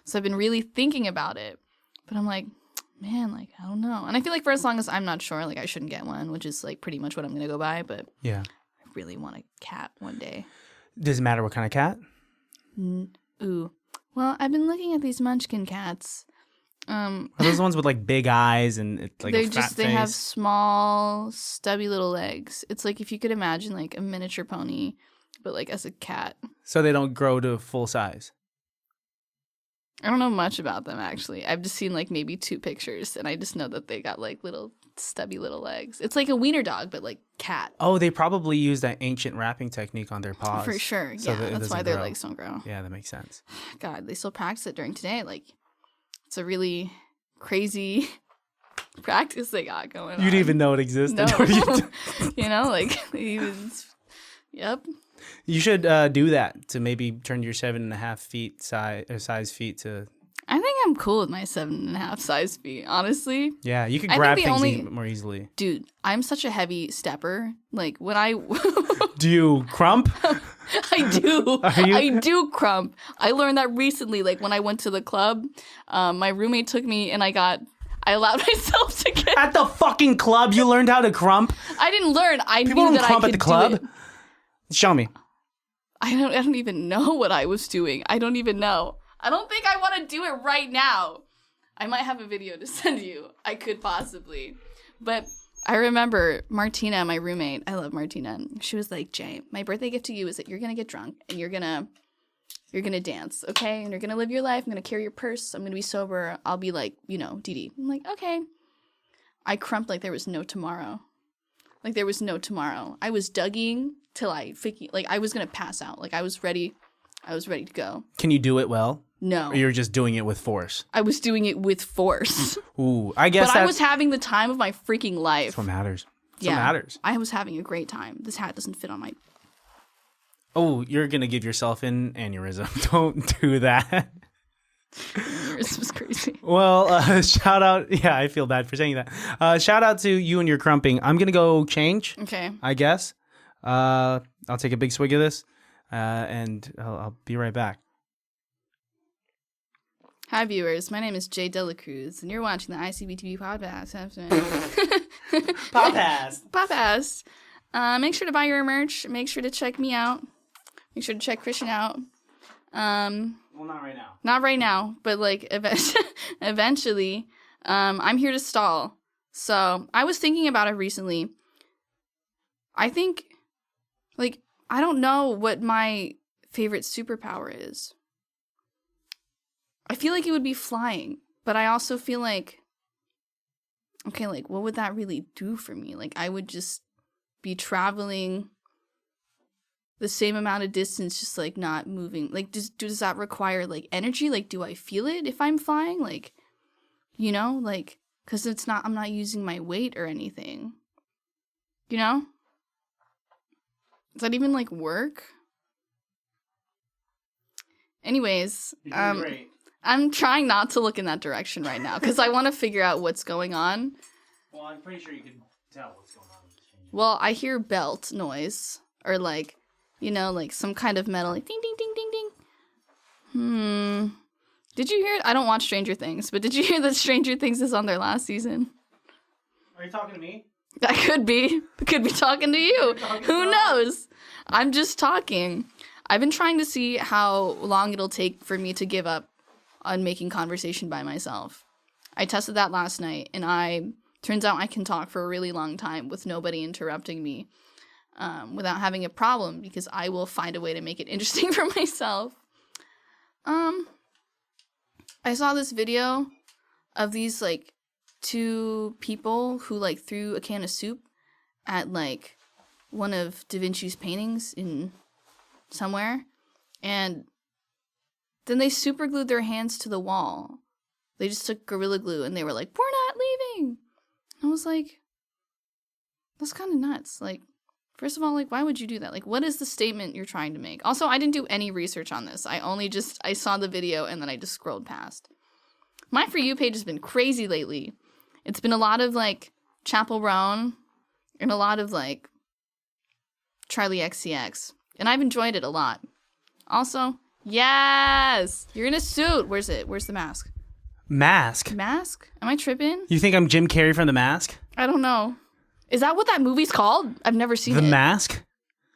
So I've been really thinking about it. But I'm like, man, like, I don't know. And I feel like for as long as I'm not sure, like I shouldn't get one, which is like pretty much what I'm going to go by. But yeah, I really want a cat one day. Does it matter what kind of cat? Ooh. Well, I've been looking at these munchkin cats. Are those the ones with like big eyes and it's like a fat face? They have small, stubby little legs. It's like if you could imagine like a miniature pony, but like as a cat. So they don't grow to full size? I don't know much about them actually. I've just seen like maybe 2 pictures and I just know that they got like little stubby little legs. It's like a wiener dog, but like cat. Oh, they probably use that ancient wrapping technique on their paws. For sure. So yeah, that's why their legs don't grow. Yeah, that makes sense. God, they still practice it during today. Like, it's a really crazy practice they got going on. You didn't even know it existed. No. You know, like, yep. You should do that to maybe turn your 7.5 feet size feet to... I think I'm cool with my 7.5 size feet, honestly. Yeah, you could grab things more easily. Dude, I'm such a heavy stepper. Like, when I... Do you crump? I do. I do crump. I learned that recently, like, when I went to the club. My roommate took me, and I allowed myself to get... At the fucking club, you learned how to crump? I didn't learn. I People knew don't that crump I could at the club. do it. Show me. I don't even know what I was doing. I don't even know. I don't think I want to do it right now. I might have a video to send you. I could possibly. But I remember Martina, my roommate. I love Martina. She was like, Jay, my birthday gift to you is that you're going to get drunk and you're going to dance, okay? And you're going to live your life. I'm going to carry your purse. I'm going to be sober. I'll be like, you know, Dee. I'm like, okay. I crumped like there was no tomorrow. Like there was no tomorrow. I was Dougieing till I was going to pass out. Like I was ready I was ready to go. Can you do it well? No. Or you're just doing it with force? I was doing it with force. Ooh, I guess But I was having the time of my freaking life. That's what matters. Yeah. What matters. I was having a great time. This hat doesn't fit on my... Oh, you're going to give yourself an aneurysm. Don't do that. This was crazy. Well, shout out. Yeah, I feel bad for saying that. Shout out to you and your crumping. I'm going to go change. Okay. I guess. I'll take a big swig of this and I'll be right back. Hi, viewers. My name is jayydelacruzz, and you're watching the ICBTB podcast. Podcast. Make sure to buy your merch. Make sure to check me out. Make sure to check Christian out. Well, not right now. Not right now, but like eventually. I'm here to stall. So I was thinking about it recently. I think, like, I don't know what my favorite superpower is. I feel like it would be flying, but I also feel like, okay, like, what would that really do for me? Like, I would just be traveling the same amount of distance, just, like, not moving. Like, does that require, like, energy? Like, do I feel it if I'm flying? Like, you know, like, because I'm not using my weight or anything. You know? Does that even, like, work? Anyways, You're doing great. I'm trying not to look in that direction right now because I want to figure out what's going on. Well, I'm pretty sure you can tell what's going on. Well, I hear belt noise or like, you know, like some kind of metal, like ding, ding, ding, ding, ding. Did you hear? I don't watch Stranger Things, but did you hear that Stranger Things is on their last season? Are you talking to me? I could be. I could be talking to you. Who knows? I'm just talking. I've been trying to see how long it'll take for me to give up on making conversation by myself. I tested that last night, and turns out I can talk for a really long time with nobody interrupting me without having a problem, because I will find a way to make it interesting for myself. I saw this video of these, like, two people who, like, threw a can of soup at, like, one of Da Vinci's paintings in somewhere, and then they super glued their hands to the wall. They just took Gorilla Glue and they were like, "We're not leaving." I was like, that's kind of nuts. Like, first of all, like, why would you do that? Like, what is the statement you're trying to make? Also, I didn't do any research on this. I saw the video and then I just scrolled past. My For You page has been crazy lately. It's been a lot of, like, Chappell Roan and a lot of, like, Charlie XCX. And I've enjoyed it a lot. Also, yes! You're in a suit. Where's it? Where's the mask? Mask? Mask? Am I tripping? You think I'm Jim Carrey from The Mask? I don't know. Is that what that movie's called? I've never seen it. The Mask?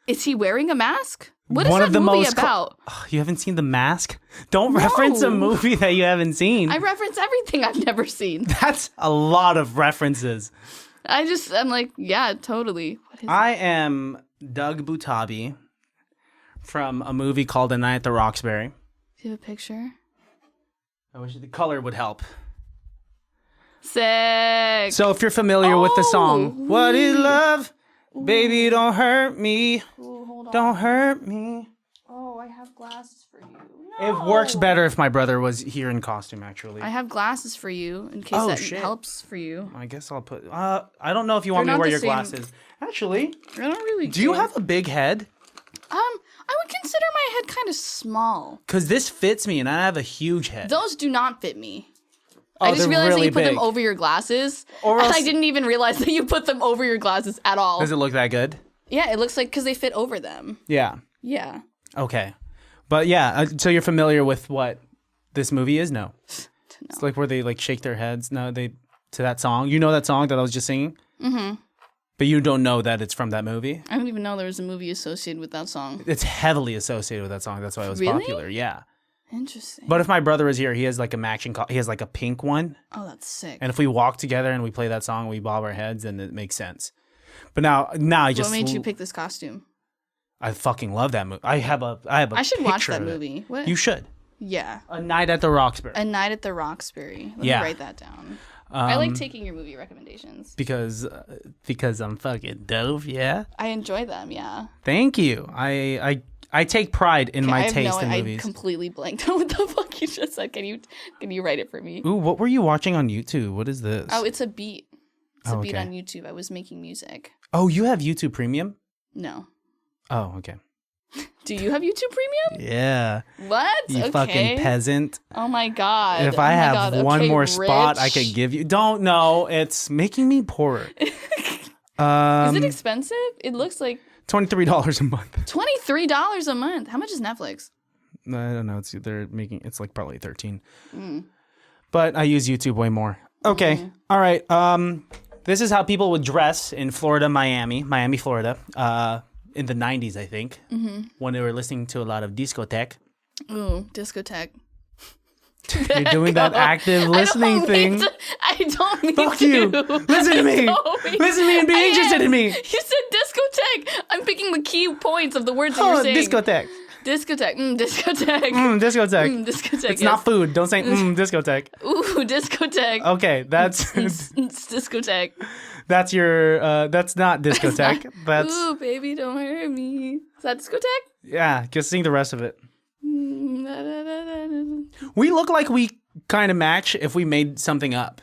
Is he wearing a mask? What is that movie about? You haven't seen The Mask? Don't reference a movie that you haven't seen. I reference everything I've never seen. That's a lot of references. I'm like, yeah, totally. I am Doug Butabi from a movie called A Night at the Roxbury. Do you have a picture? I wish the color would help. Sick. So if you're familiar with the song, "What is love? Baby, don't hurt me. Hold on. Don't hurt me." Oh, I have glasses for you. It works better if my brother was here in costume, actually. I have glasses for you in case helps for you. I guess I'll put... I don't know if you want me to wear your glasses. Actually, I don't really do you have a big head? I would consider my head kind of small. Because this fits me, and I have a huge head. Those do not fit me. Oh, I just realized really that you put big. them over your glasses. Or And else- I didn't even realize that you put them over your glasses at all. Does it look that good? Yeah, it looks like because they fit over them. Yeah. Yeah. Okay. But yeah, so you're familiar with what this movie is? No. It's like where they like shake their heads. No, to that song. You know that song that I was just singing? Mm-hmm. But you don't know that it's from that movie? I didn't even know there was a movie associated with that song. It's heavily associated with that song. That's why it was popular. Yeah. Interesting. But if my brother was here, he has like a matching. He has like a pink one. Oh, that's sick. And if we walk together and we play that song, we bob our heads, and it makes sense. But now I just. What made you pick this costume? I fucking love that movie. I have a. I should watch picture that of it. movie. What? You should. Yeah. A Night at the Roxbury. A Night at the Roxbury. Let me write that down. I like taking your movie recommendations. Because I'm fucking dope, yeah. I enjoy them, yeah. Thank you. I I take pride in my taste in I movies. completely blanked on what the fuck you just said. Can you write it for me? Ooh, what were you watching on YouTube? What is this? Oh, it's a beat. It's a beat okay. on YouTube. I was making music. Oh, you have YouTube Premium? No. Oh, okay. Do you have YouTube Premium? Yeah. What? You okay. fucking peasant. Oh my god. If I have one more spot I rich. could give you. Don't know. It's making me poorer. Is it expensive? It looks like $23 a month. $23 a month. How much is Netflix? I don't know. It's like probably 13. But I use YouTube way more. Okay. All right. This is how people would dress in Florida, Miami, Florida, in the 90s, I think, when they were listening to a lot of discotheque. Ooh, discotheque. You're doing that active listening thing. I don't mean Fuck to. you. Listen to me. Listen to me and be interested in me. You said discotheque. I'm picking the key points of the words that you're saying. Discotheque. Discotheque. Discotheque. Discotheque. Discotheque. It's not food. Don't say discotheque. Ooh, discotheque. Okay, that's It's discotheque. that's your that's not discotheque. That's Ooh, baby, don't hurt me. Is that discotheque? yeah, just sing the rest of it. We look like we kind of match if we made something up.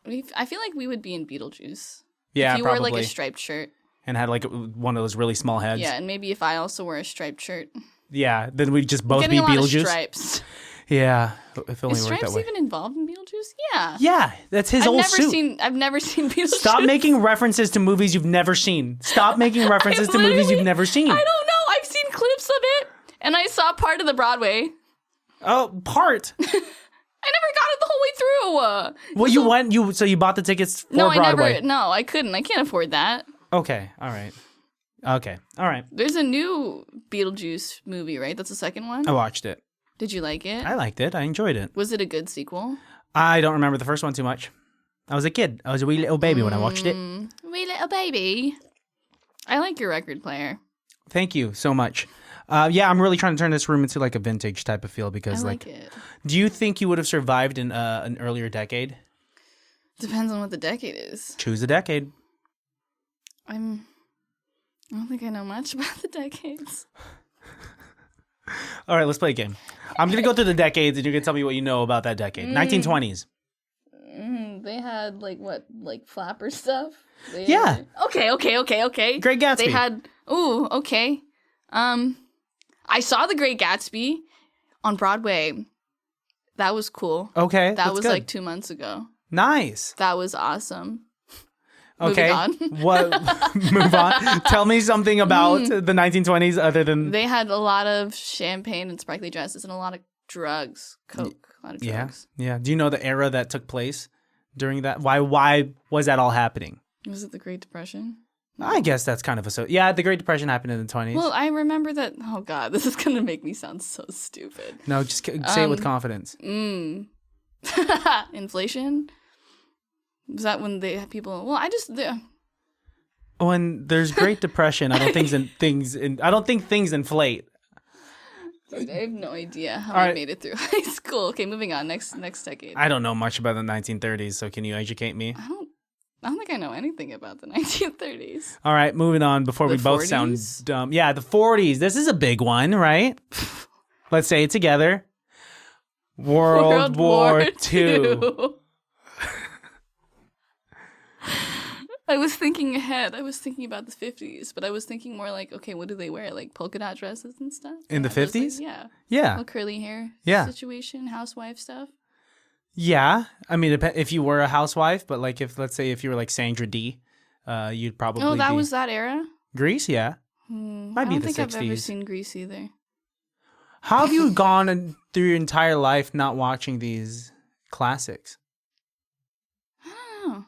I feel like we would be in Beetlejuice. Yeah, if you probably. wore like a striped shirt. And had like one of those really small heads. Yeah, and maybe if I also wore a striped shirt. Yeah, then we'd just both Getting be a lot Beetlejuice. of stripes. Yeah, if only Is it worked that Stripes way. even involved in Beetlejuice? Yeah. Yeah, that's his old suit. I've never seen Beetlejuice. Stop making references to movies you've never seen. Stop making references to movies you've never seen. I don't know. I've seen clips of it, and I saw part of the Broadway. Oh, part. I never got it the whole way through. Well, so you bought the tickets for Broadway. No, I couldn't. I can't afford that. Okay, all right. Okay, all right. There's a new Beetlejuice movie, right? That's the second one? I watched it. Did you like it? I liked it. I enjoyed it. Was it a good sequel? I don't remember the first one too much. I was a kid. I was a wee little baby when I watched it. Wee little baby. I like your record player. Thank you so much. Yeah, I'm really trying to turn this room into like a vintage type of feel because I like it. Do you think you would have survived in an earlier decade? Depends on what the decade is. Choose a decade. I don't think I know much about the decades. All right, let's play a game. I'm going to go through the decades and you're going to tell me what you know about that decade. 1920s. They had like flapper stuff. Yeah. Okay. Great Gatsby. They had okay. I saw The Great Gatsby on Broadway. That was cool. Okay. That was good. like 2 months ago. Nice. That was awesome. Okay. Moving on. What? Move on. Tell me something about the 1920s other than they had a lot of champagne and sparkly dresses and a lot of drugs, coke, a lot of drugs. Yeah. Do you know the era that took place during that? Why was that all happening? Was it the Great Depression? I guess that's kind of the Great Depression happened in the 20s. Well, I remember that. Oh God, this is gonna make me sound so stupid. No, just say it with confidence. Inflation. Was that when they had people? Well, When there's Great Depression, I don't think things inflate. Dude, I have no idea how I made it through high school. Okay, moving on. Next decade. I don't know much about the 1930s, so can you educate me? I don't think I know anything about the 1930s. All right, moving on before we both 40s? sound dumb. Yeah, the 40s. This is a big one, right? Let's say it together. World War II. I was thinking ahead. I was thinking about the 50s, but I was thinking more like, okay, what do they wear? Like polka dot dresses and stuff? In the 50s? Yeah. Yeah. Little curly hair situation, housewife stuff. Yeah. I mean, if you were a housewife, but like let's say if you were like Sandra Dee, you'd probably Oh, that was that era? Grease, yeah. Might be the 60s. I don't think I've ever seen Grease either. How have you gone through your entire life not watching these classics? I don't know.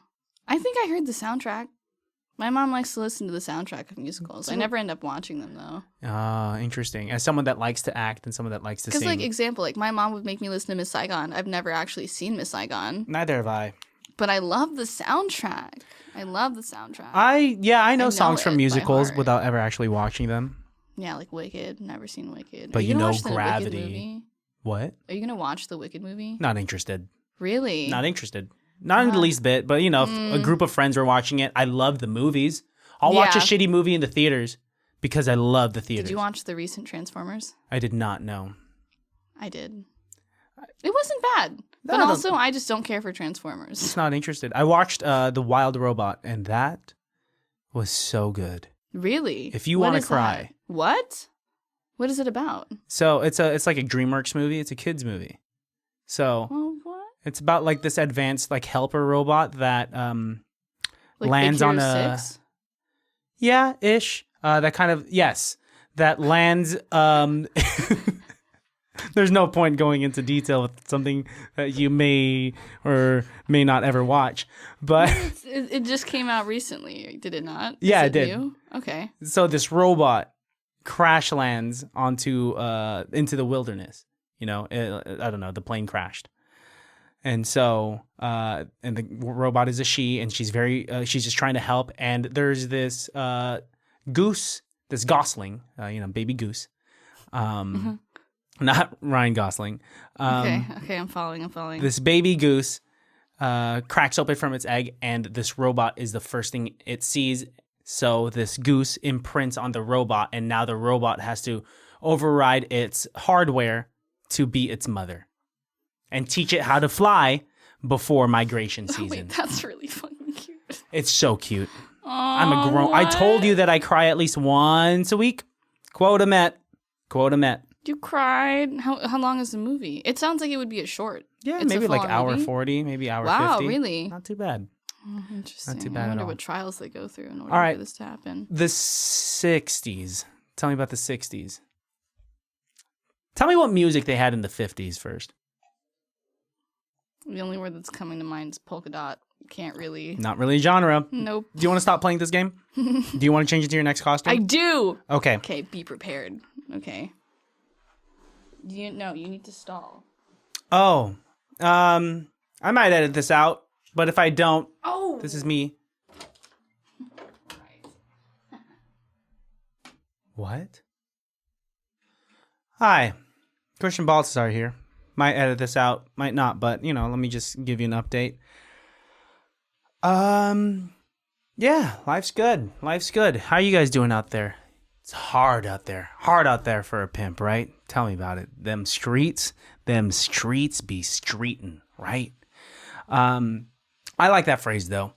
I think I heard the soundtrack. My mom likes to listen to the soundtrack of musicals. I never end up watching them, though. Ah, interesting. As someone that likes to act and someone that likes to sing. Because, example, my mom would make me listen to Miss Saigon. I've never actually seen Miss Saigon. Neither have I. But I love the soundtrack. I know songs from musicals without ever actually watching them. Yeah, like Wicked. Never seen Wicked. But you know Gravity. What? Are you going to watch the Wicked movie? Not interested. Really? Not interested. Not in the least bit, but if a group of friends were watching it, I love the movies. I'll watch a shitty movie in the theaters. because I love the theaters. Did you watch the recent Transformers? I did not know. I did. It wasn't bad. But also, I just don't care for Transformers. Just not interested. I watched The Wild Robot, and that was so good. Really? If you want to cry. That? What? What is it about? So it's like a DreamWorks movie. It's a kids movie. So What? it's about like this advanced like helper robot that Like lands Big on Hero a 6? Yeah, ish. That kind of that lands there's no point going into detail with something that you may or may not ever watch. But It just came out recently, did it not? Yeah, Is it did. New? Okay. so this robot crash lands onto into the wilderness. I don't know, the plane crashed. And so and the robot is a she, and she's she's just trying to help, and there's this goose, this gosling, baby goose. Not Ryan Gosling. Okay, I'm following. This baby goose cracks open from its egg, and this robot is the first thing it sees. So this goose imprints on the robot, and now the robot has to override its hardware to be its mother and teach it how to fly before migration season. Wait, that's really fucking cute. It's so cute. Oh, I'm a grown. I told you that I cry at least once a week. Quota met. You cried? How long is the movie? It sounds like it would be a short. Yeah, It's maybe like full-on hour movie? 40, maybe hour 50. Wow, really? Not too bad. Oh, interesting. Not too bad I at wonder all. what trials they go through in order All right. for this to happen. The 60s. Tell me about the 60s. Tell me what music they had in the 50s first. The only word that's coming to mind is polka dot. Can't really. Not really a genre. Nope. Do you want to stop playing this game? Do you want to change it to your next costume? I do. Okay. Okay, be prepared. Okay. You need to stall. Oh. I might edit this out, but if I don't, Oh. this is me. What? Hi. Christian Baltazar here. Might edit this out, might not, but let me just give you an update. Yeah, life's good. How are you guys doing out there? It's hard out there for a pimp, right? Tell me about it. Them streets be streetin', right? I like that phrase though.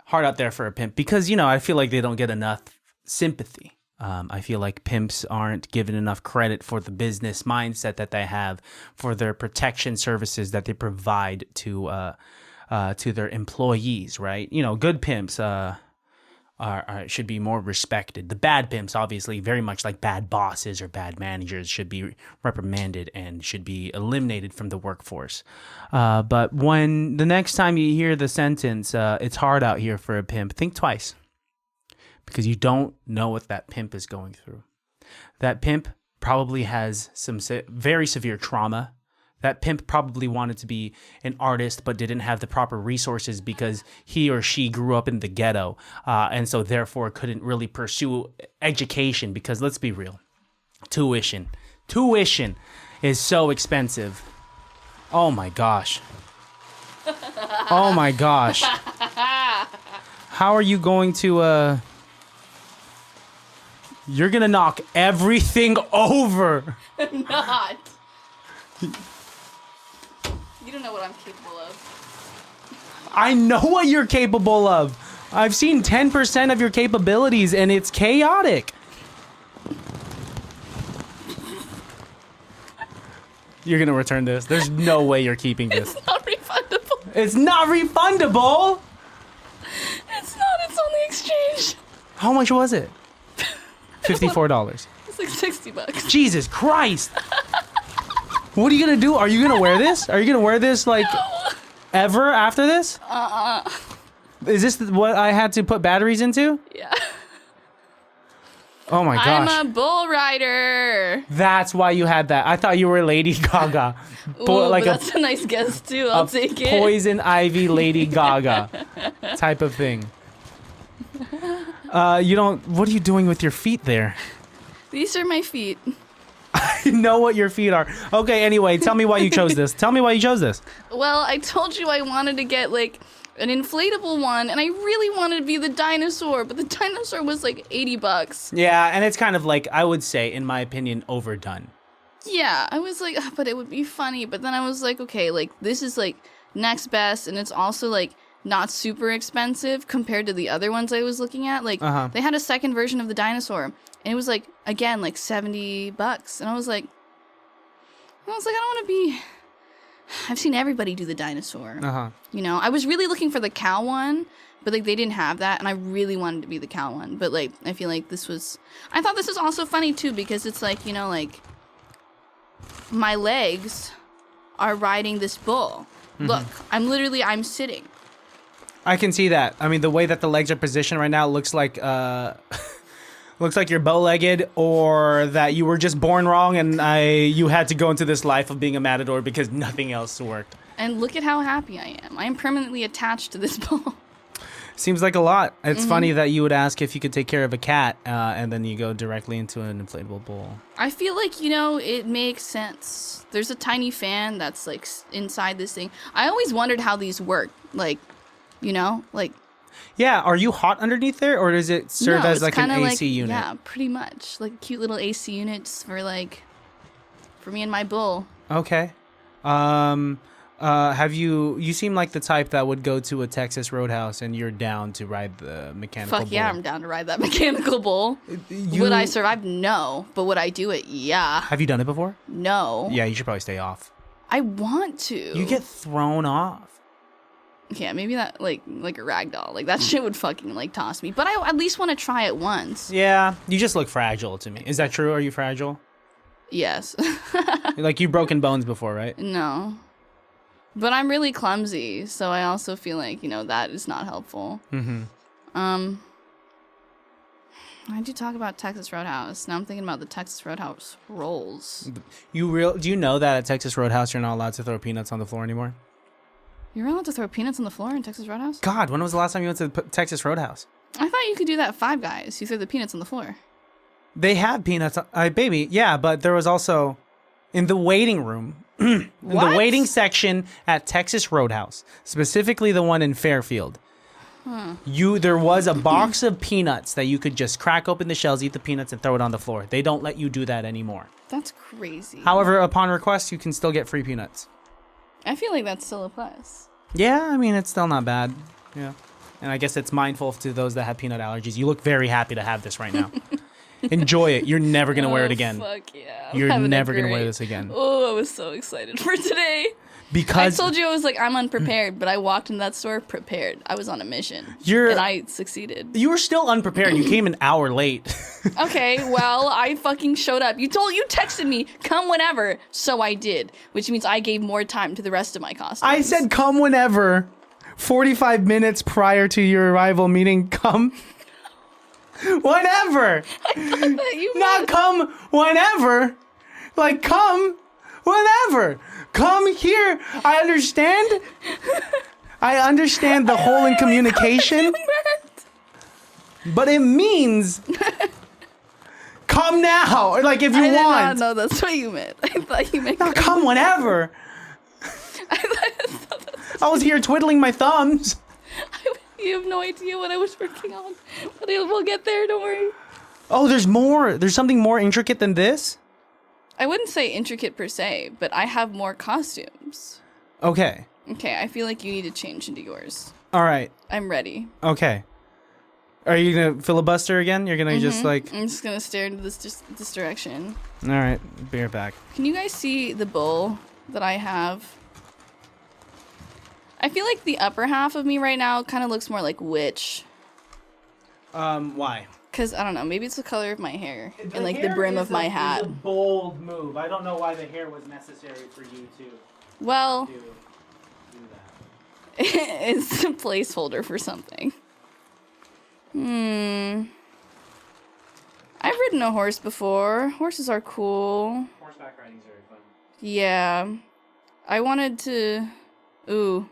Hard out there for a pimp because, I feel like they don't get enough sympathy. I feel like pimps aren't given enough credit for the business mindset that they have, for their protection services that they provide to their employees, right? Good pimps should be more respected. The bad pimps, obviously, very much like bad bosses or bad managers, should be reprimanded and should be eliminated from the workforce. But when the next time you hear the sentence, it's hard out here for a pimp, think twice. Because you don't know what that pimp is going through. That pimp probably has some very severe trauma. That pimp probably wanted to be an artist but didn't have the proper resources because he or she grew up in the ghetto and so therefore couldn't really pursue education because let's be real, tuition is so expensive. Oh my gosh. How are you going to you're gonna knock everything over. I'm not. You don't know what I'm capable of. I know what you're capable of. I've seen 10% of your capabilities and it's chaotic. You're gonna return this. There's no way you're keeping this. It's not refundable. It's not refundable. It's not. It's only exchange. How much was it? $54. It's like $60. Jesus Christ. What are you gonna do? Are you gonna wear this? Are you gonna wear this like ever after this? Is this what I had to put batteries into? Yeah. Oh my gosh. I'm a bull rider. That's why you had that. I thought you were Lady Gaga. Ooh, like but that's a nice guess too. I'll take it. Poison Ivy Lady Gaga type of thing. What are you doing with your feet there? These are my feet. I know what your feet are. Okay, anyway, tell me why you chose this. Well, I told you I wanted to get like an inflatable one, and I really wanted to be the dinosaur, but the dinosaur was like $80. Yeah, and it's kind of like, I would say, in my opinion, overdone. Yeah, I was like, but it would be funny. But then I was like, okay, like, this is like next best, and it's also like not super expensive compared to the other ones I was looking at. Like, they had a second version of the dinosaur, and it was like, again, like $70. And I was like, I don't want to be. I've seen everybody do the dinosaur. You know, I was really looking for the cow one, but like they didn't have that, and I really wanted to be the cow one. But like, I feel like I thought this was also funny too, because it's like, you know, like my legs are riding this bull. Look, I'm sitting. I can see that. I mean, the way that the legs are positioned right now looks like looks like you're bow-legged, or that you were just born wrong and you had to go into this life of being a matador because nothing else worked. And look at how happy I am. I am permanently attached to this bull. Seems like a lot. It's funny that you would ask if you could take care of a cat, and then you go directly into an inflatable bull. I feel like, you know, it makes sense. There's a tiny fan that's like inside this thing. I always wondered how these work. Like, you know, like... Yeah, are you hot underneath there, or does it serve as like an AC unit? Yeah, pretty much. Like cute little AC units for me and my bull. Okay. Have you seem like the type that would go to a Texas Roadhouse and you're down to ride the mechanical bull? Fuck yeah, I'm down to ride that mechanical bull. Would I survive? No. But would I do it? Yeah. Have you done it before? No. Yeah, you should probably stay off. I want to. You get thrown off. Yeah, maybe that, like a rag doll. Like, that shit would fucking, like, toss me. But I at least want to try it once. Yeah, you just look fragile to me. Is that true? Are you fragile? Yes. Like, you've broken bones before, right? No. But I'm really clumsy, so I also feel like, you know, that is not helpful. I do talk about Texas Roadhouse. Now I'm thinking about the Texas Roadhouse rolls. Do you know that at Texas Roadhouse you're not allowed to throw peanuts on the floor anymore? You're allowed to throw peanuts on the floor in Texas Roadhouse? God, when was the last time you went to Texas Roadhouse? I thought you could do that at Five Guys. You throw the peanuts on the floor. They have peanuts, baby. Yeah, but there was also in the waiting room, in the waiting section at Texas Roadhouse, specifically the one in Fairfield. There was a box of peanuts that you could just crack open the shells, eat the peanuts, and throw it on the floor. They don't let you do that anymore. That's crazy. However, upon request, you can still get free peanuts. I feel like that's still a plus. Yeah, I mean, it's still not bad. Yeah. And I guess it's mindful to those that have peanut allergies. You look very happy to have this right now. Enjoy it. You're never going to wear it again. Fuck yeah. You're never going to wear this again. Oh, I was so excited for today. Because I told you I was like, I'm unprepared, but I walked in that store prepared. I was on a mission. And I succeeded. You were still unprepared. You came an hour late. Okay, well, I fucking showed up. You texted me, come whenever. So I did, which means I gave more time to the rest of my costumes. I said come whenever. 45 minutes prior to your arrival, meaning come whenever. I thought that you Not come whenever. Like come whenever. Come here. I understand. I understand the whole in communication. But it means come now. Or like if you want. I did not know that's what you meant. I thought you meant come whenever. I was here twiddling my thumbs. You have no idea what I was working on. But we'll get there, don't worry. Oh, there's more. There's something more intricate than this? I wouldn't say intricate per se, but I have more costumes. Okay. Okay, I feel like you need to change into yours. All right. I'm ready. Okay. Are you going to filibuster again? You're going to just like... I'm just going to stare into this direction. All right. Be right back. Can you guys see the bull that I have? I feel like the upper half of me right now kind of looks more like witch. Why? Because, I don't know, maybe it's the color of my hair and, like, the brim of my hat. It's a bold move. I don't know why the hair was necessary for you to well, do that. It's a placeholder for something. I've ridden a horse before. Horses are cool. Horseback riding is very fun. Yeah. I wanted to... Ooh.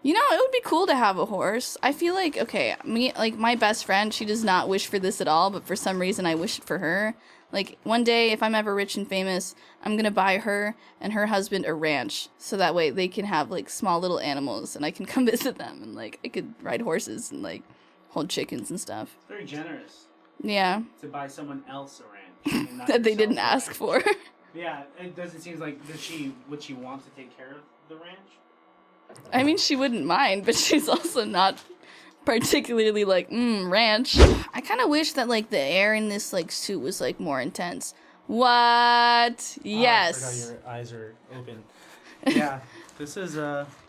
You know, it would be cool to have a horse. I feel like, okay, my best friend, she does not wish for this at all, but for some reason I wish it for her. Like, one day, if I'm ever rich and famous, I'm gonna buy her and her husband a ranch, so that way they can have, like, small little animals, and I can come visit them, and, like, I could ride horses and, like, hold chickens and stuff. Very generous. Yeah. To buy someone else a ranch. And not That they yourself didn't a ask ranch. for. Yeah, it doesn't seem like, would she want to take care of the ranch? I mean, she wouldn't mind, but she's also not particularly like, ranch. I kind of wish that, like, the air in this, like, suit was, like, more intense. What? Yes. I forgot your eyes are open. Yeah, this is,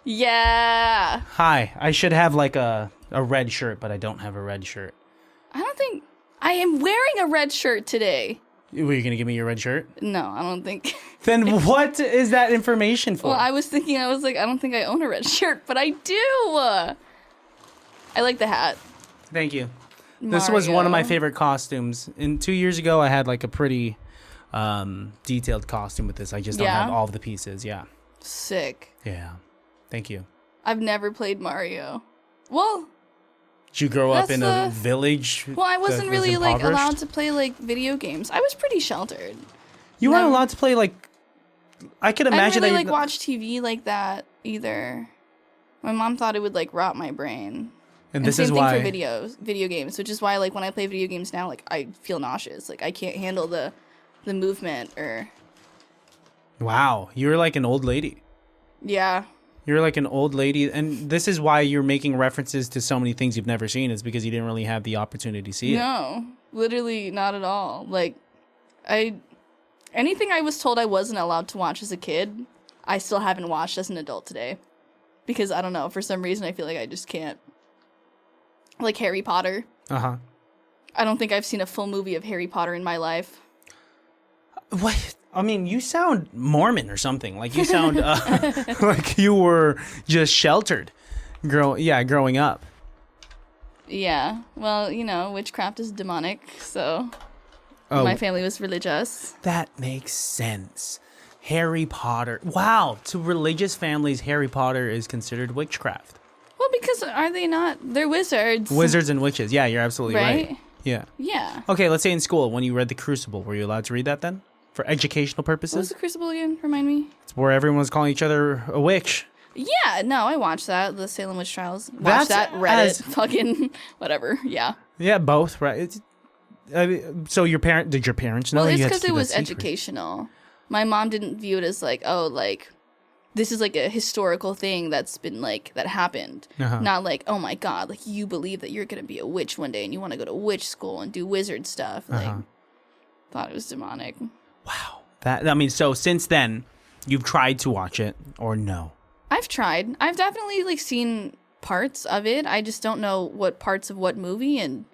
Yeah. Hi, I should have, like, a red shirt, but I don't have a red shirt. I don't think... I am wearing a red shirt today. Were you going to give me your red shirt? No, I don't think... Then what is that information for? Well, I was like, I don't think I own a red shirt, but I do. I like the hat. Thank you. This was one of my Mario. favorite costumes. And 2 years ago, I had like a pretty detailed costume with this. I just don't Yeah? have all of the pieces. Yeah. Sick. Yeah. Thank you. I've never played Mario. Well, Did you grow up That's in a village? well, I wasn't that was really like impoverished? allowed to play like video games. I was pretty sheltered. You weren't No. allowed to play like. I could I imagine didn't really that. like watch TV like that either. My mom thought it would like rot my brain. And this same is thing why. for video games, which is why like when I play video games now, like I feel nauseous. Like I can't handle the movement or Wow, you're like an old lady. yeah. You're like an old lady, and this is why you're making references to so many things you've never seen. Is because you didn't really have the opportunity to see it. No, literally not at all. Like anything I was told I wasn't allowed to watch as a kid, I still haven't watched as an adult today. Because I don't know, for some reason I feel like I just can't. Like Harry Potter. Uh-huh. I don't think I've seen a full movie of Harry Potter in my life. What? I mean, you sound Mormon or something. Like you sound like you were just sheltered, growing up. Yeah. Well, you know, witchcraft is demonic, so my family was religious. That makes sense. Harry Potter. Wow, to religious families, Harry Potter is considered witchcraft. Well, because are they not? They're wizards. Wizards and witches. Yeah, you're absolutely right. Right? Yeah. Yeah. Okay, let's say in school when you read The Crucible, were you allowed to read that then? For educational What was purposes? the Crucible again? Remind me. It's where everyone was calling each other a witch. Yeah, no, I watched that. The Salem Witch Trials. Watched that. Read it. Fucking whatever. Yeah. Yeah, both, right? So did your parents know? Well, or it's you had to because keep it that was secret? educational. My mom didn't view it as like, oh, like this is like a historical thing that's been like that happened. Uh-huh. Not like, oh my god, like you believe that you're gonna be a witch one day and you want to go to witch school and do wizard stuff. Like, thought it was demonic. Wow. So since then, you've tried to watch it or no? I've tried. I've definitely like seen parts of it. I just don't know what parts of what movie and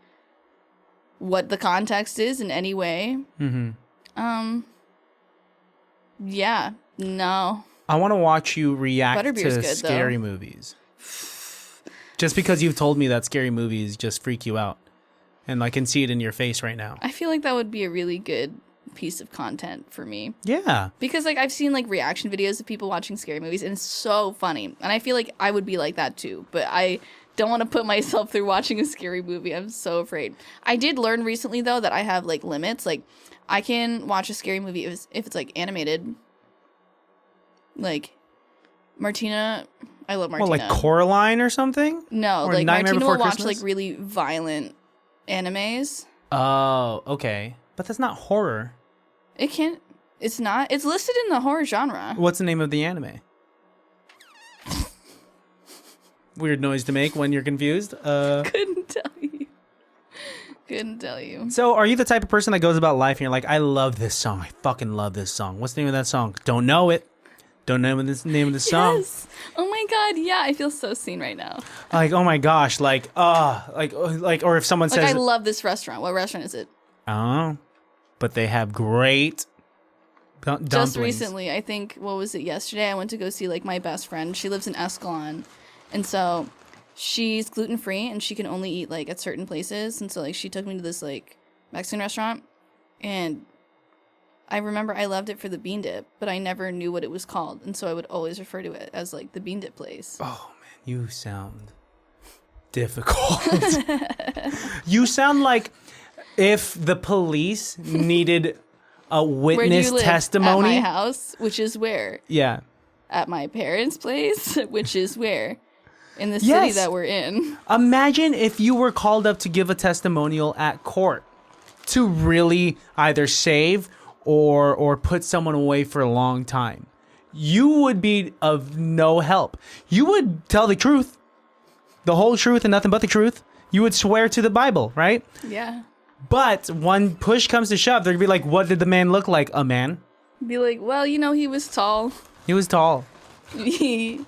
what the context is in any way. Mm-hmm. Yeah. No. I want to watch you react Butterbeer's to good, scary though. movies. Just because you've told me that scary movies just freak you out. And I can see it in your face right now. I feel like that would be a really good piece of content for me. Yeah. Because like I've seen like reaction videos of people watching scary movies and it's so funny. And I feel like I would be like that too. But I don't want to put myself through watching a scary movie. I'm so afraid. I did learn recently though that I have like limits. Like I can watch a scary movie if it's like animated. Like Martina, I love Martina. Well, like Coraline or something? No, Or like Nightmare Martina Before will watch Christmas? like really violent animes. Oh, okay. But that's not horror. It's not. It's listed in the horror genre. What's the name of the anime? Weird noise to make when you're confused. Couldn't tell you. So are you the type of person that goes about life and you're like, I love this song. I fucking love this song. What's the name of that song? Don't know it. Don't know the name of the song. Yes. Oh my god, yeah, I feel so seen right now. Like, oh my gosh, or if someone Like says, I love this restaurant. What restaurant is it? I don't know, but they have great dumplings. Just recently, I think, what was it, yesterday? I went to go see like my best friend. She lives in Escalon. And so she's gluten-free and she can only eat like at certain places. And so like she took me to this like Mexican restaurant and I remember I loved it for the bean dip, but I never knew what it was called. And so I would always refer to it as like the bean dip place. Oh man, You sound difficult. You sound like if the police needed a witness Where do you live? testimony. At my house, which is where? Yeah. At my parents' place, which is where? In the city that we're in. Imagine if you were called up to give a testimonial at court to really either save or put someone away for a long time. You would be of no help. You would tell the truth, the whole truth and nothing but the truth. You would swear to the Bible, right? Yeah. But when push comes to shove, they're gonna be like, what did the man look like? A man? Be like, well, he was tall. He was tall. He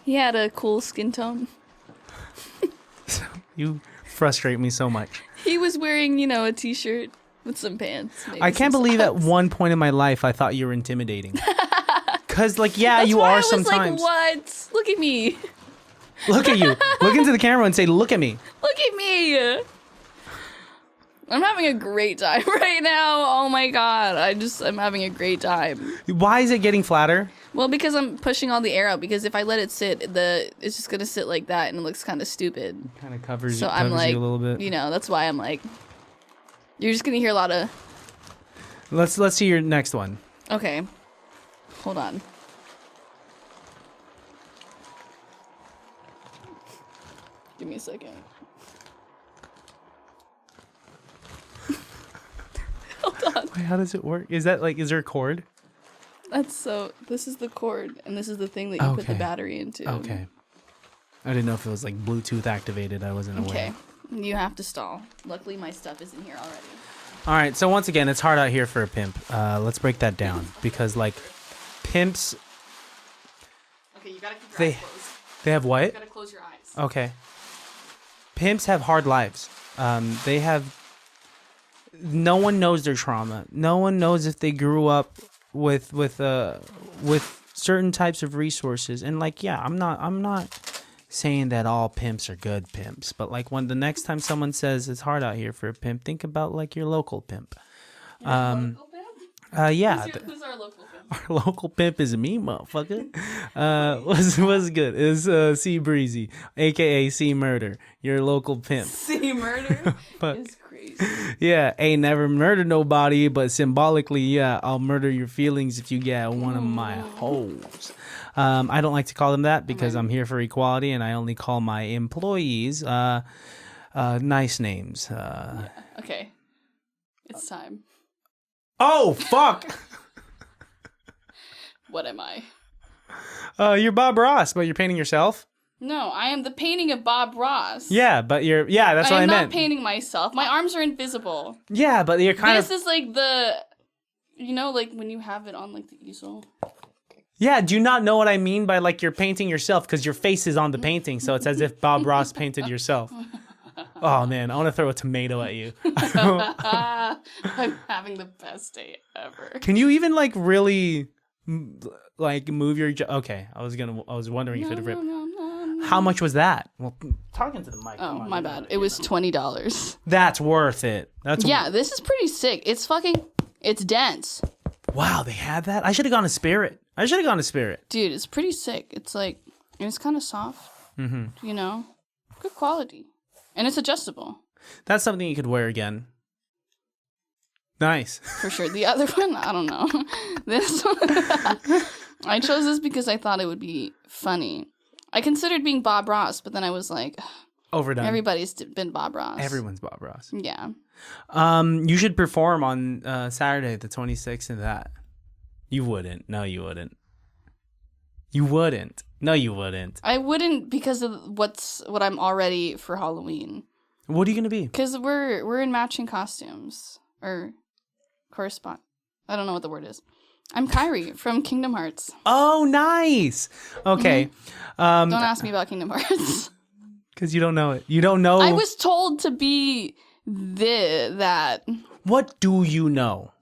had a cool skin tone. You frustrate me so much. He was wearing, a t-shirt with some pants. I can't believe at one point in my life I thought you were intimidating. Because, That's you why are I was sometimes. like, what? Look at me. Look at you. Look into the camera and say, look at me. Look at me. I'm having a great time right now. Oh my God. I'm having a great time. Why is it getting flatter? Well, because I'm pushing all the air out. Because if I let it sit, it's just going to sit like that and it looks kind of stupid. Kind of covers So I'm like, you a little bit. That's why I'm like, you're just going to hear a lot of. Let's see your next one. Okay. Hold on. Give me a second. Hold on. Wait, how does it work? Is that is there a cord? This is the cord, and this is the thing that you put the battery into. Okay. I didn't know if it was Bluetooth activated. I wasn't aware. Okay. You have to stall. Luckily, my stuff is in here already. All right. So once again, it's hard out here for a pimp. Let's break that down because pimps. Okay, you gotta keep your eyes closed. They have what? You gotta close your eyes. Okay. Pimps have hard lives. They have. No one knows their trauma. No one knows if they grew up with certain types of resources. And I'm not saying that all pimps are good pimps, but when the next time someone says it's hard out here for a pimp, think about your local pimp. Local pimp? Yeah. Who's our local pimp? Our local pimp is me, motherfucker. What's good? It's C Breezy, aka C Murder, your local pimp. C Murder is crazy. Yeah, ain't never murdered nobody, but symbolically, yeah, I'll murder your feelings if you get one of my hoes. I don't like to call them that because I'm here for equality, and I only call my employees nice names. Yeah. Okay, it's time. Oh fuck! What am I? You're Bob Ross, but you're painting yourself. No, I am the painting of Bob Ross. Yeah, but that's what I meant. I'm not painting myself. My arms are invisible. Yeah, but you're kind of. This is like the, when you have it on the easel. Yeah, do you not know what I mean by you're painting yourself because your face is on the painting, so it's as if Bob Ross painted yourself. Oh man, I want to throw a tomato at you. I'm having the best day ever. Can you even really move your okay? I was wondering if it ripped. No. How much was that? Well, talking to the mic. Oh, my bad. It was $20. That's worth it. This is pretty sick. It's dense. Wow, they had that? I should have gone to Spirit. Dude, it's pretty sick. It's and it's kind of soft. Mm-hmm. Good quality. And it's adjustable. That's something you could wear again. Nice. For sure. The other one, I don't know. This one, I chose this because I thought it would be funny. I considered being Bob Ross, but then I was like, overdone. Everybody's been Bob Ross. Everyone's Bob Ross. Yeah. You should perform on Saturday, the 26th of that. You wouldn't. No, you wouldn't. You wouldn't. No, you wouldn't. I wouldn't because of what I'm already for Halloween. What are you gonna be? Because we're in matching costumes or correspond. I don't know what the word is. I'm Kyrie from Kingdom Hearts. Oh, nice. Okay. Mm-hmm. Don't ask me about Kingdom Hearts. Because you don't know it. You don't know. I was told to be that. What do you know?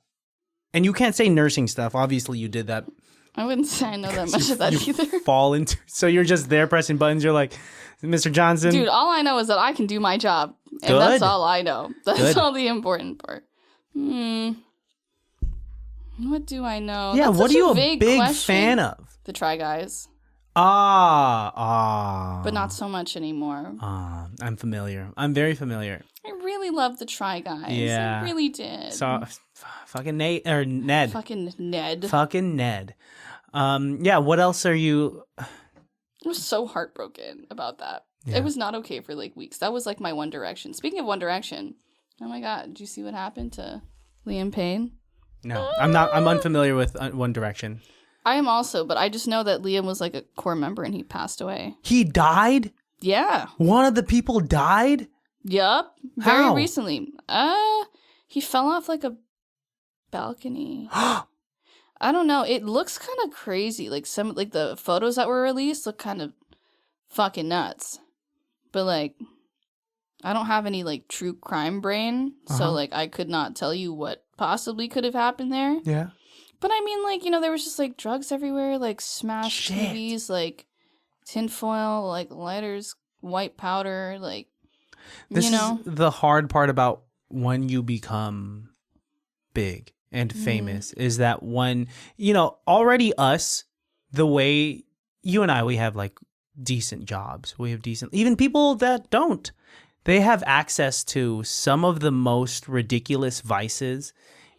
And you can't say nursing stuff. Obviously, you did that. I wouldn't say I know that much of that either. Fall into. So you're just there pressing buttons. You're like, Mr. Johnson. Dude, all I know is that I can do my job. And Good. That's all I know. That's Good. all the important part. What do I know? Yeah, That's what are such you a vague big question. fan of? The Try Guys. But not so much anymore. I'm familiar. I'm very familiar. I really loved the Try Guys. Yeah. I really did. So, fucking Nate or Ned. Fucking Ned. Fucking Ned. Yeah, what else are you... I was so heartbroken about that. Yeah. It was not okay for like weeks. That was like my One Direction. Speaking of One Direction, oh my god, did you see what happened to Liam Payne? No, I'm unfamiliar with One Direction. I am also, but I just know that Liam was like a core member and he passed away. He died? Yeah. One of the people died? Yup. Very How? recently. He fell off like a balcony. I don't know. It looks kind of crazy. Like the photos that were released look kind of fucking nuts. But like, I don't have any like true crime brain, so like I could not tell you what possibly could have happened there. Yeah. But I mean, like, you know, there was just like drugs everywhere, like smashed TVs, like tinfoil, like lighters, white powder, like, This you know. is the hard part about when you become big and famous is that when, you know, already us, the way you and I, we have like decent jobs. We have decent, even people that don't, they have access to some of the most ridiculous vices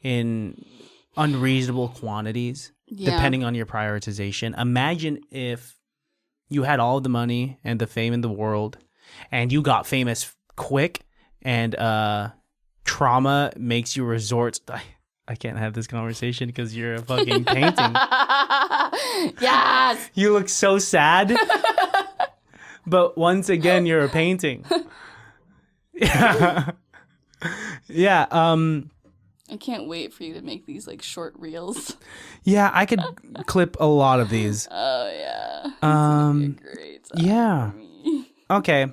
in unreasonable quantities, depending on your prioritization. Imagine if you had all the money and the fame in the world and you got famous quick and trauma makes you resort. I can't have this conversation because you're a fucking painting. Yes. You look so sad. But once again, you're a painting. Yeah. Yeah. I can't wait for you to make these like short reels. Yeah, I could clip a lot of these. Oh yeah. It's gonna be a great time Yeah. for me. Okay.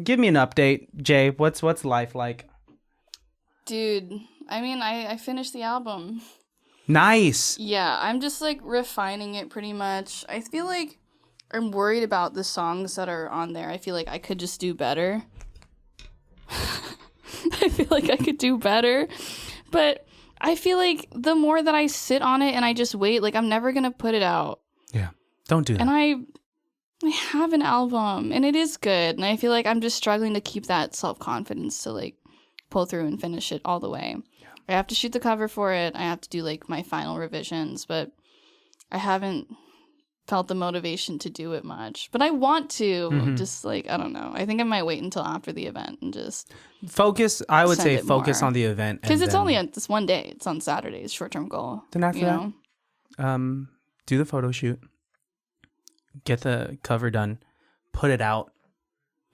Give me an update, Jay. What's life like? Dude, I mean, I finished the album. Nice. Yeah, I'm just like refining it pretty much. I feel like I'm worried about the songs that are on there. I feel like I could just do better. I feel like I could do better. But I feel like the more that I sit on it and I just wait, like I'm never going to put it out. Yeah. Don't do that. And I have an album and it is good. And I feel like I'm just struggling to keep that self-confidence to like pull through and finish it all the way. Yeah. I have to shoot the cover for it. I have to do like my final revisions, but I haven't felt the motivation to do it much. But I want to, just like, I don't know. I think I might wait until after the event and just focus. I would say it focus more. on the event. Because it's only this one day. It's on Saturday. It's short-term goal. Then after that, do the photo shoot. Get the cover done. Put it out.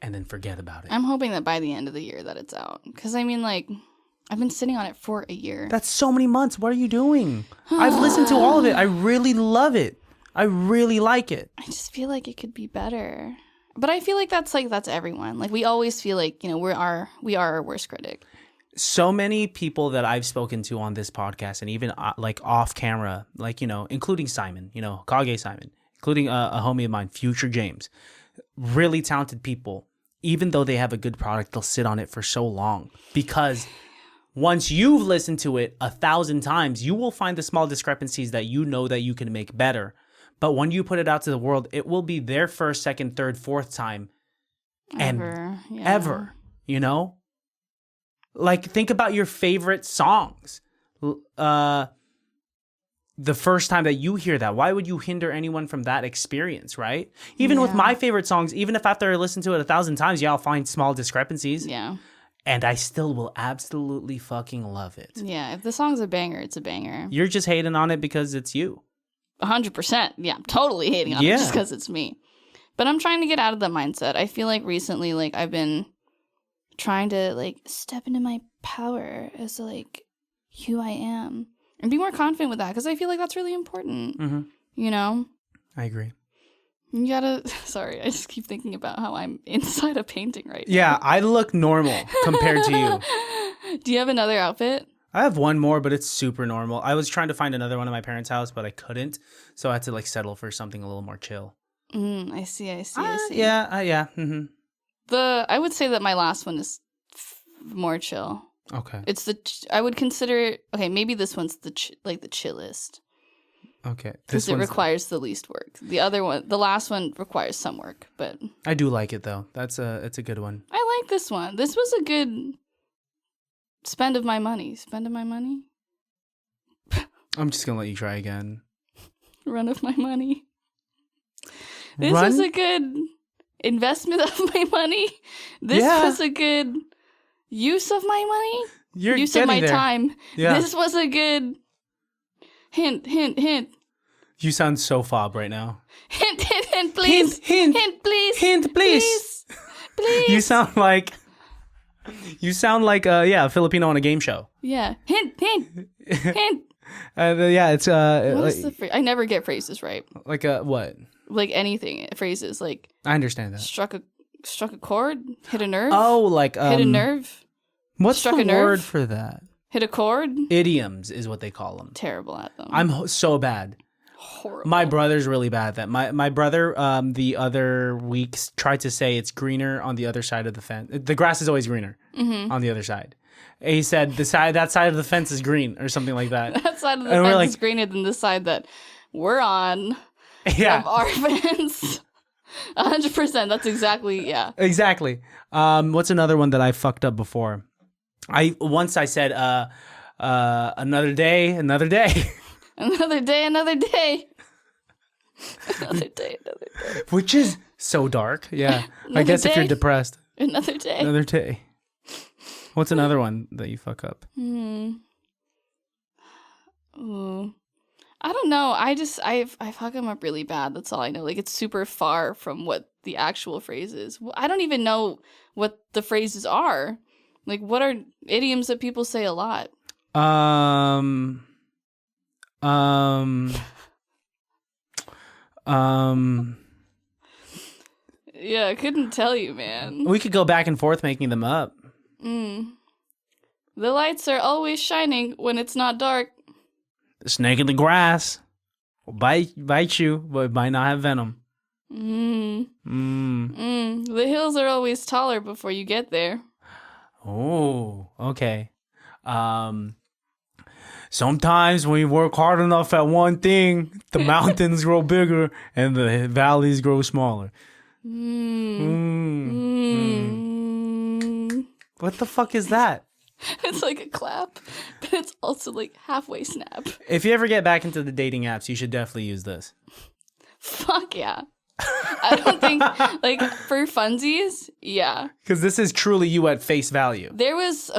And then forget about it. I'm hoping that by the end of the year that it's out. Because, I mean, like, I've been sitting on it for a year. That's so many months. What are you doing? I've listened to all of it. I really love it. I really like it. I just feel like it could be better. But I feel like that's everyone. Like, we always feel like, you know, we are our worst critic. So many people that I've spoken to on this podcast and even like off camera, like, you know, including Simon, you know, Kage Simon, including a homie of mine, Future James, really talented people. Even though they have a good product, they'll sit on it for so long because once you've listened to it 1,000 times, you will find the small discrepancies that you know that you can make better. But when you put it out to the world, it will be their first, second, third, fourth time ever, you know? Like, think about your favorite songs. The first time that you hear that, why would you hinder anyone from that experience, right? Even with my favorite songs, even if after I listen to it 1,000 times, I'll find small discrepancies. Yeah. And I still will absolutely fucking love it. Yeah, if the song's a banger, it's a banger. You're just hating on it because it's you. 100%. Yeah, I'm totally hating on it just because it's me. But I'm trying to get out of that mindset. I feel like recently, like, I've been trying to, like, step into my power as, like, who I am. And be more confident with that, because I feel like that's really important. You know? I agree. You gotta... Sorry, I just keep thinking about how I'm inside a painting right now. Yeah, I look normal compared to you. Do you have another outfit? I have one more, but it's super normal. I was trying to find another one at my parents' house, but I couldn't. So I had to, like, settle for something a little more chill. I see. Yeah. I would say that my last one is more chill. Okay. It's I would consider it, okay, maybe this one's the chillest. Okay. Because it requires the least work. The last one requires some work, but I do like it though. It's a good one. I like this one. This was a good spend of my money. Spend of my money? I'm just gonna let you try again. Run of my money. This was a good investment of my money. This was a good use of my money. Use of my time. Yeah. This was a good hint. You sound so fob right now. Hint, please. Hint, please. Hint, please. Please. You sound like a Filipino on a game show. Yeah. Hint. Yeah, it's what is the phrase? I never get phrases right. Like what? Like anything phrases like. I understand that. Struck a chord, hit a nerve. Oh, like hit a nerve. What's the word for that? Hit a chord. Idioms is what they call them. Terrible at them. I'm so bad. Horrible. My brother's really bad at that. My brother the other week tried to say it's greener on the other side of the fence. The grass is always greener on the other side. He said that side of the fence is green or something like that. That side of the fence is greener than the side that we're on. Yeah. Of our fence. 100%. That's exactly Exactly. What's another one that I fucked up before? I said another day. Another day. Another day. Which is so dark. Yeah. I guess if you're depressed. Another day. What's another one that you fuck up? Ooh. I don't know. I fuck them up really bad. That's all I know. Like, it's super far from what the actual phrase is. I don't even know what the phrases are. Like, what are idioms that people say a lot? Yeah, I couldn't tell you, man. We could go back and forth making them up. The lights are always shining when it's not dark. The snake in the grass will bite you, but it might not have venom. The hills are always taller before you get there. Oh, okay. Sometimes when you work hard enough at one thing, the mountains grow bigger and the valleys grow smaller. What the fuck is that? It's like a clap, but it's also like halfway snap. If you ever get back into the dating apps, you should definitely use this. Fuck yeah. I don't think, like, for funsies, yeah. Because this is truly you at face value. There was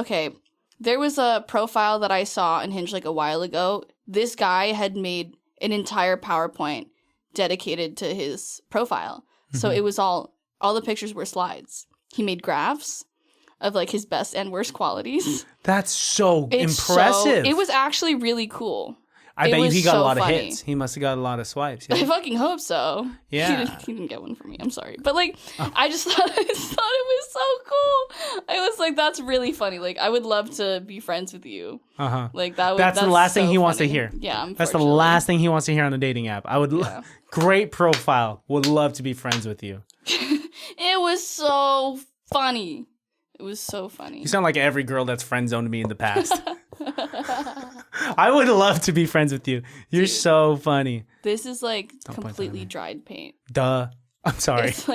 a profile that I saw on Hinge like a while ago. This guy had made an entire PowerPoint dedicated to his profile. So it was all the pictures were slides. He made graphs of like his best and worst qualities. That's so impressive. It was actually really cool. I bet you he got a lot of hits. He must have got a lot of swipes. Yeah. I fucking hope so. Yeah. He didn't get one from me. I'm sorry. But like, I just thought it was so cool. I was like, that's really funny. Like, I would love to be friends with you. Uh-huh. Like, that's the last thing he wants to funny. hear. Yeah, that's the last thing he wants to hear on a dating app. I would great profile. Would love to be friends with you. It was so funny. It was so funny. You sound like every girl that's friend zoned me in the past. I would love to be friends with you. You're so funny. This is like completely dried paint. Duh. I'm sorry. It's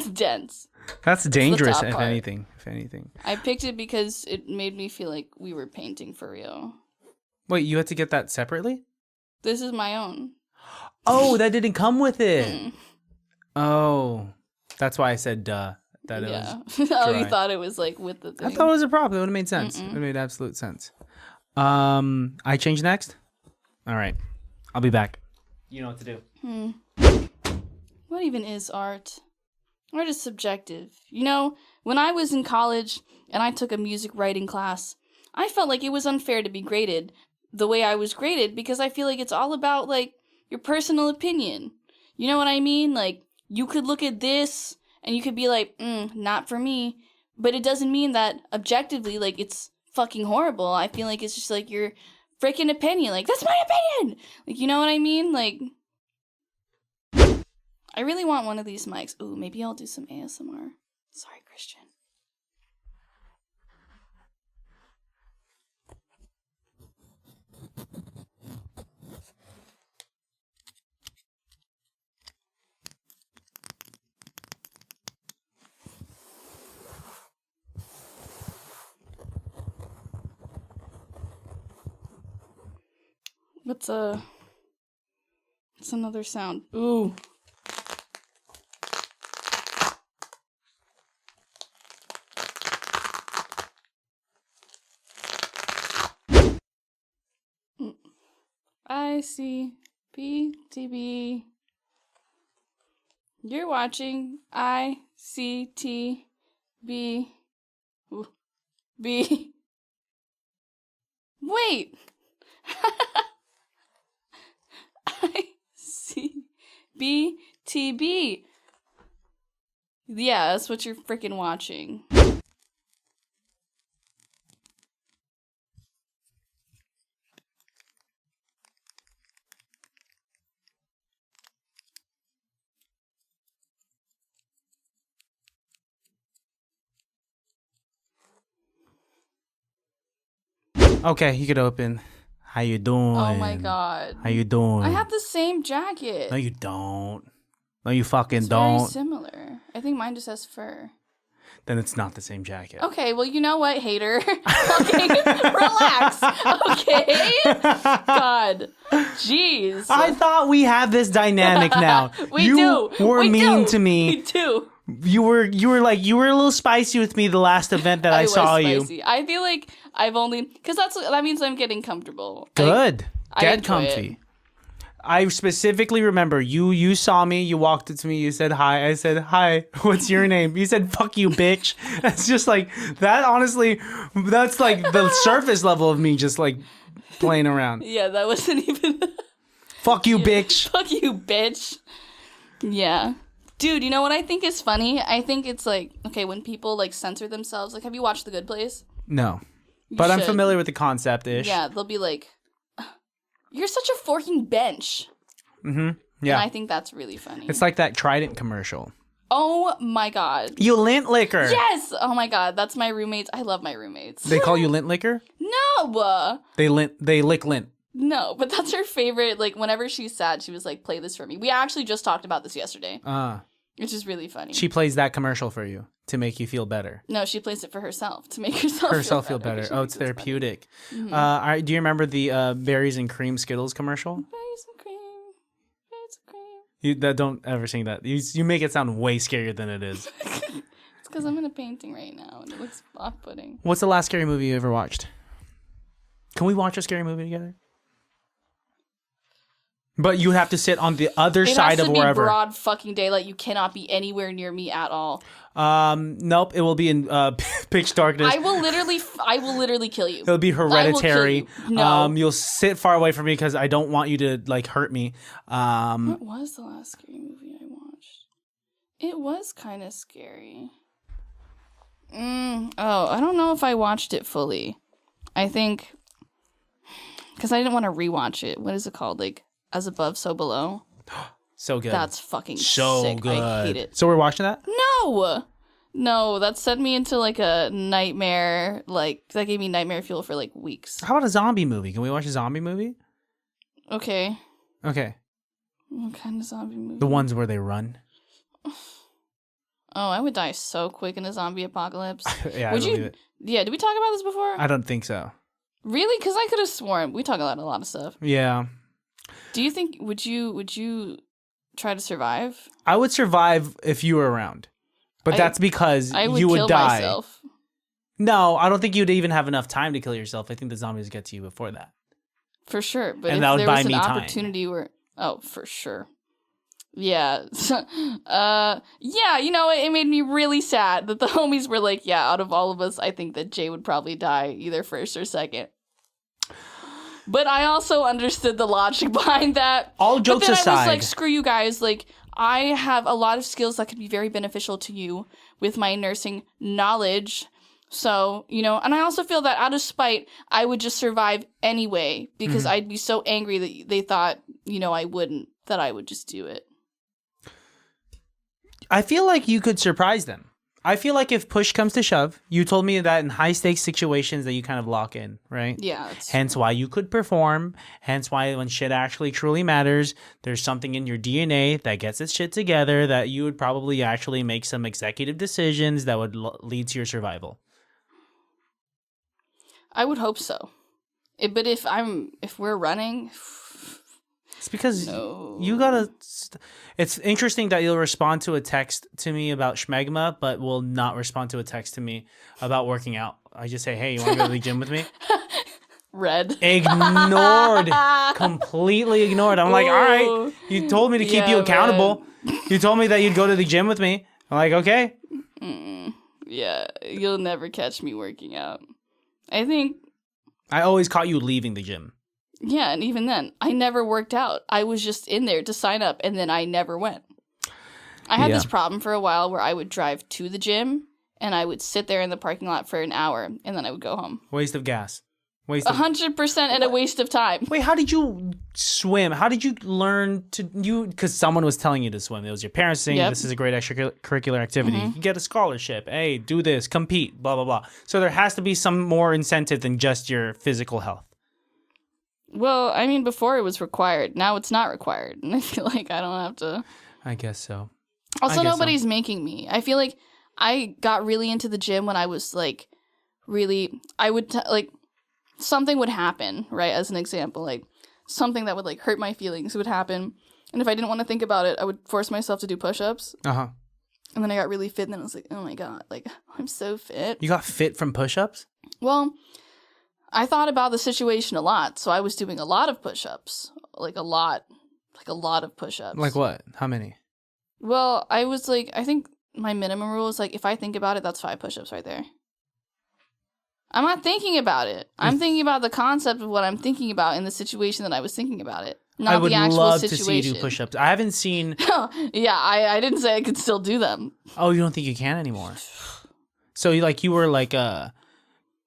dense. That's dangerous, if anything. I picked it because it made me feel like we were painting for real. Wait, you had to get that separately? This is my own. Oh, that didn't come with it. Oh, that's why I said duh. That it was dry. You thought it was like with the thing. I thought it was a prop. It would have made sense. It would have made absolute sense. I change next? All right. I'll be back. You know what to do. What even is art? Art is subjective. You know, when I was in college and I took a music writing class, I felt like it was unfair to be graded the way I was graded because I feel like it's all about, like, your personal opinion. You know what I mean? Like, you could look at this and you could be like, not for me. But it doesn't mean that objectively, like, it's fucking horrible. I feel like it's just, like, your freaking opinion. Like, that's my opinion! Like, you know what I mean? Like, I really want one of these mics. Ooh, maybe I'll do some ASMR. Sorry, Christian. What's another sound? Ooh. ICBTB. You're watching ICTB. B. Wait. ICBTB. Yeah, that's what you're freaking watching. Okay, you could open. How you doing? Oh my god. How you doing? I have the same jacket. No, you don't. No, you fucking It's don't. very similar. I think mine just has fur. Then it's not the same jacket. Okay, well, you know what, hater? Fucking relax. Okay? God. Jeez. I thought we had this dynamic now. You were mean to me. We do. You were a little spicy with me the last event that I saw you. I feel like I've only because that means I'm getting comfortable. Good. Get comfy. It. I specifically remember you saw me, you walked up to me, you said hi. I said, "Hi, what's your name?" You said, "Fuck you, bitch." It's just like that, honestly, that's like the surface level of me just like playing around. Yeah, that wasn't even Fuck you, bitch. Fuck you, bitch. Yeah. Dude, you know what I think is funny? I think it's like, okay, when people like censor themselves, like have you watched The Good Place? No. But I'm familiar with the concept-ish. Yeah, they'll be like, "You're such a forking bench." Mm-hmm. Yeah. And I think that's really funny. It's like that Trident commercial. Oh my god. You lint liquor. Yes! Oh my god, that's my roommates. I love my roommates. They call you lint liquor? No! They lick lint. No, but that's her favorite. Like, whenever she's sad, she was like, "Play this for me." We actually just talked about this yesterday. Which is really funny. She plays that commercial for you to make you feel better. No, she plays it for herself to make herself feel better. Oh, it's therapeutic. Mm-hmm. Do you remember the berries and cream Skittles commercial? Berries and cream. Berries and cream. Don't ever sing that. You make it sound way scarier than it is. It's because I'm in a painting right now and it looks off-putting. What's the last scary movie you ever watched? Can we watch a scary movie together? But you have to sit on the other side of wherever. It has to be broad fucking daylight. You cannot be anywhere near me at all. Nope. It will be in pitch darkness. I will literally kill you. It'll be Hereditary. No. You'll sit far away from me because I don't want you to like hurt me. What was the last scary movie I watched? It was kind of scary. I don't know if I watched it fully. I think because I didn't want to rewatch it. What is it called? Like As Above, So Below. So good. That's fucking so sick. good. I hate it. So we're watching that? No, that sent me into like a nightmare. Like that gave me nightmare fuel for like weeks. How about a zombie movie? Can we watch a zombie movie? Okay. Okay. What kind of zombie movie? The ones where they run. Oh, I would die so quick in a zombie apocalypse. Yeah, would I believe it. Yeah, did we talk about this before? I don't think so. Really? Because I could have sworn we talk about a lot of stuff. Yeah. Do you think would you try to survive? I would survive if you were around, but that's because you would kill die. Myself. No, I don't think you'd even have enough time to kill yourself. I think the zombies get to you before that. For sure, but and if that would there buy was an me time. opportunity where, for sure. Yeah. Yeah, you know, it made me really sad that the homies were like, yeah, out of all of us, I think that Jay would probably die either first or second. But I also understood the logic behind that. All jokes aside. But then I was like, screw you guys. Like, I have a lot of skills that could be very beneficial to you with my nursing knowledge. So, you know, and I also feel that out of spite, I would just survive anyway because I'd be so angry that they thought, you know, I wouldn't, that I would just do it. I feel like you could surprise them. I feel like if push comes to shove, you told me that in high stakes situations that you kind of lock in, right? Yeah. Hence why you could perform. Hence why when shit actually truly matters, there's something in your DNA that gets its shit together that you would probably actually make some executive decisions that would lead to your survival. I would hope so. But if we're running, It's because you gotta. It's interesting that you'll respond to a text to me about schmegma, but will not respond to a text to me about working out. I just say, "Hey, you want to go to the gym with me?" Red. Ignored. Completely ignored. I'm like, all right. You told me to keep you accountable. You told me that you'd go to the gym with me. I'm like, okay. Yeah, you'll never catch me working out. I think I always caught you leaving the gym. Yeah, and even then, I never worked out. I was just in there to sign up, and then I never went. I had this problem for a while where I would drive to the gym, and I would sit there in the parking lot for an hour, and then I would go home. Waste of gas. 100% and a waste of time. Wait, how did you swim? How did you learn to because someone was telling you to swim. It was your parents saying this is a great extracurricular activity. You get a scholarship. Hey, do this, compete, blah, blah, blah. So there has to be some more incentive than just your physical health. Well, I mean, before it was required. Now it's not required. And I feel like I don't have to. I guess so. Also, nobody's making me. I feel like I got really into the gym when I was like I would something would happen, right? As an example, like something that would like hurt my feelings would happen. And if I didn't want to think about it, I would force myself to do push-ups. And then I got really fit and then I was like, oh my God, like I'm so fit. You got fit from push-ups? Well, I thought about the situation a lot. So I was doing a lot of push-ups, like a lot of push-ups. Like what? How many? Well, I was like, I think my minimum rule is like, if I think about it, that's 5 push-ups right there. I'm not thinking about it. I'm thinking about the concept of what I'm thinking about in the situation that I was thinking about it. Not the actual situation. I would love to see you do push-ups. I haven't seen... Yeah, I didn't say I could still do them. Oh, you don't think you can anymore? So you were like a...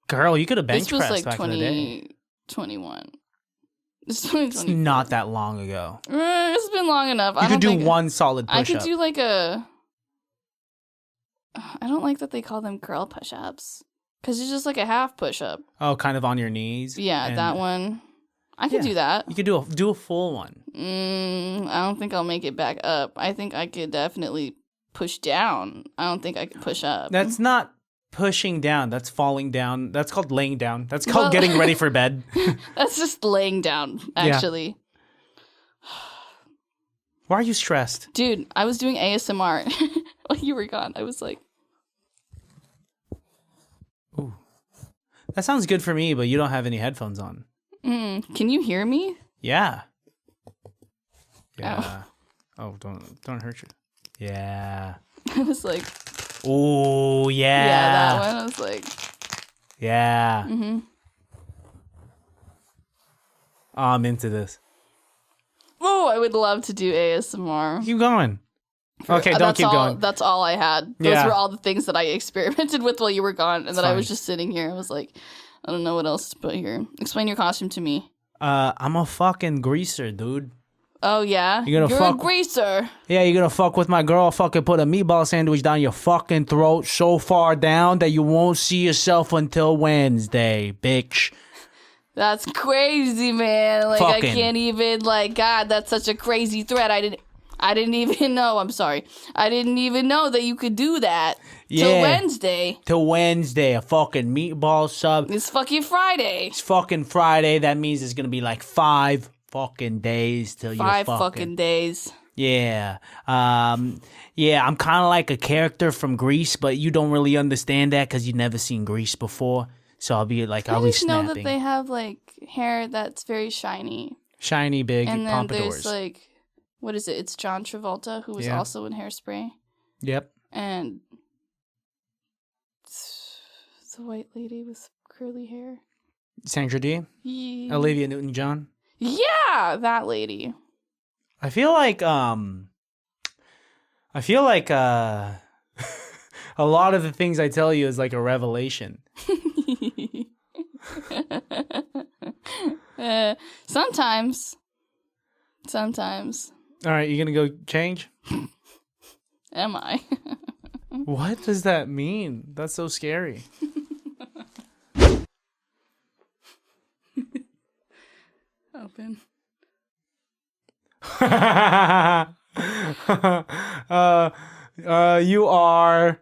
Girl, you could have bench pressed back in the day. 2021. It's 2020. It's not that long ago. It's been long enough. You could do one solid push-up. I could do like a... I don't like that they call them girl push-ups. Because it's just like a half push-up. Oh, kind of on your knees? Yeah, that one. I could do that. You could do a full one. I don't think I'll make it back up. I think I could definitely push down. I don't think I could push up. That's not pushing down. That's falling down. That's called laying down. That's called getting ready for bed. That's just laying down, actually. Yeah. Why are you stressed? Dude, I was doing ASMR while you were gone. I was like... Ooh. That sounds good for me, but you don't have any headphones on. Can you hear me? Yeah. Yeah. Oh, don't hurt you. Yeah. I was like... Oh, yeah. Yeah, that one. I was like... Yeah. Mm-hmm. Oh, I'm into this. Oh, I would love to do ASMR. Keep going. Okay, don't keep going. That's all I had. Those were all the things that I experimented with while you were gone, and then I was just sitting here. I was like, I don't know what else to put here. Explain your costume to me. I'm a fucking greaser, dude. Oh, yeah? You're a greaser. Yeah, you're gonna fuck with my girl, fucking put a meatball sandwich down your fucking throat so far down that you won't see yourself until Wednesday, bitch. That's crazy, man. Like, I can't even, like, God, that's such a crazy threat. I didn't even know. I'm sorry. I didn't even know that you could do that. Yeah. Till Wednesday. Till Wednesday. A fucking meatball sub. It's fucking Friday. It's fucking Friday. That means it's going to be like 5 fucking days till you're fucking... 5 fucking days. Yeah. Yeah, I'm kind of like a character from Grease, but you don't really understand that because you've never seen Grease before. So I'll be like, I'll be snapping. I just know that they have like hair that's very shiny. Shiny, big, and then pompadours. There's like... What is it? It's John Travolta, who was also in Hairspray. Yep. And the white lady with curly hair. Sandra Dee? Yeah. Olivia Newton-John? Yeah, that lady. I feel like a lot of the things I tell you is like a revelation. Sometimes. All right, you gonna go change? Am I? What does that mean? That's so scary. Open. You are...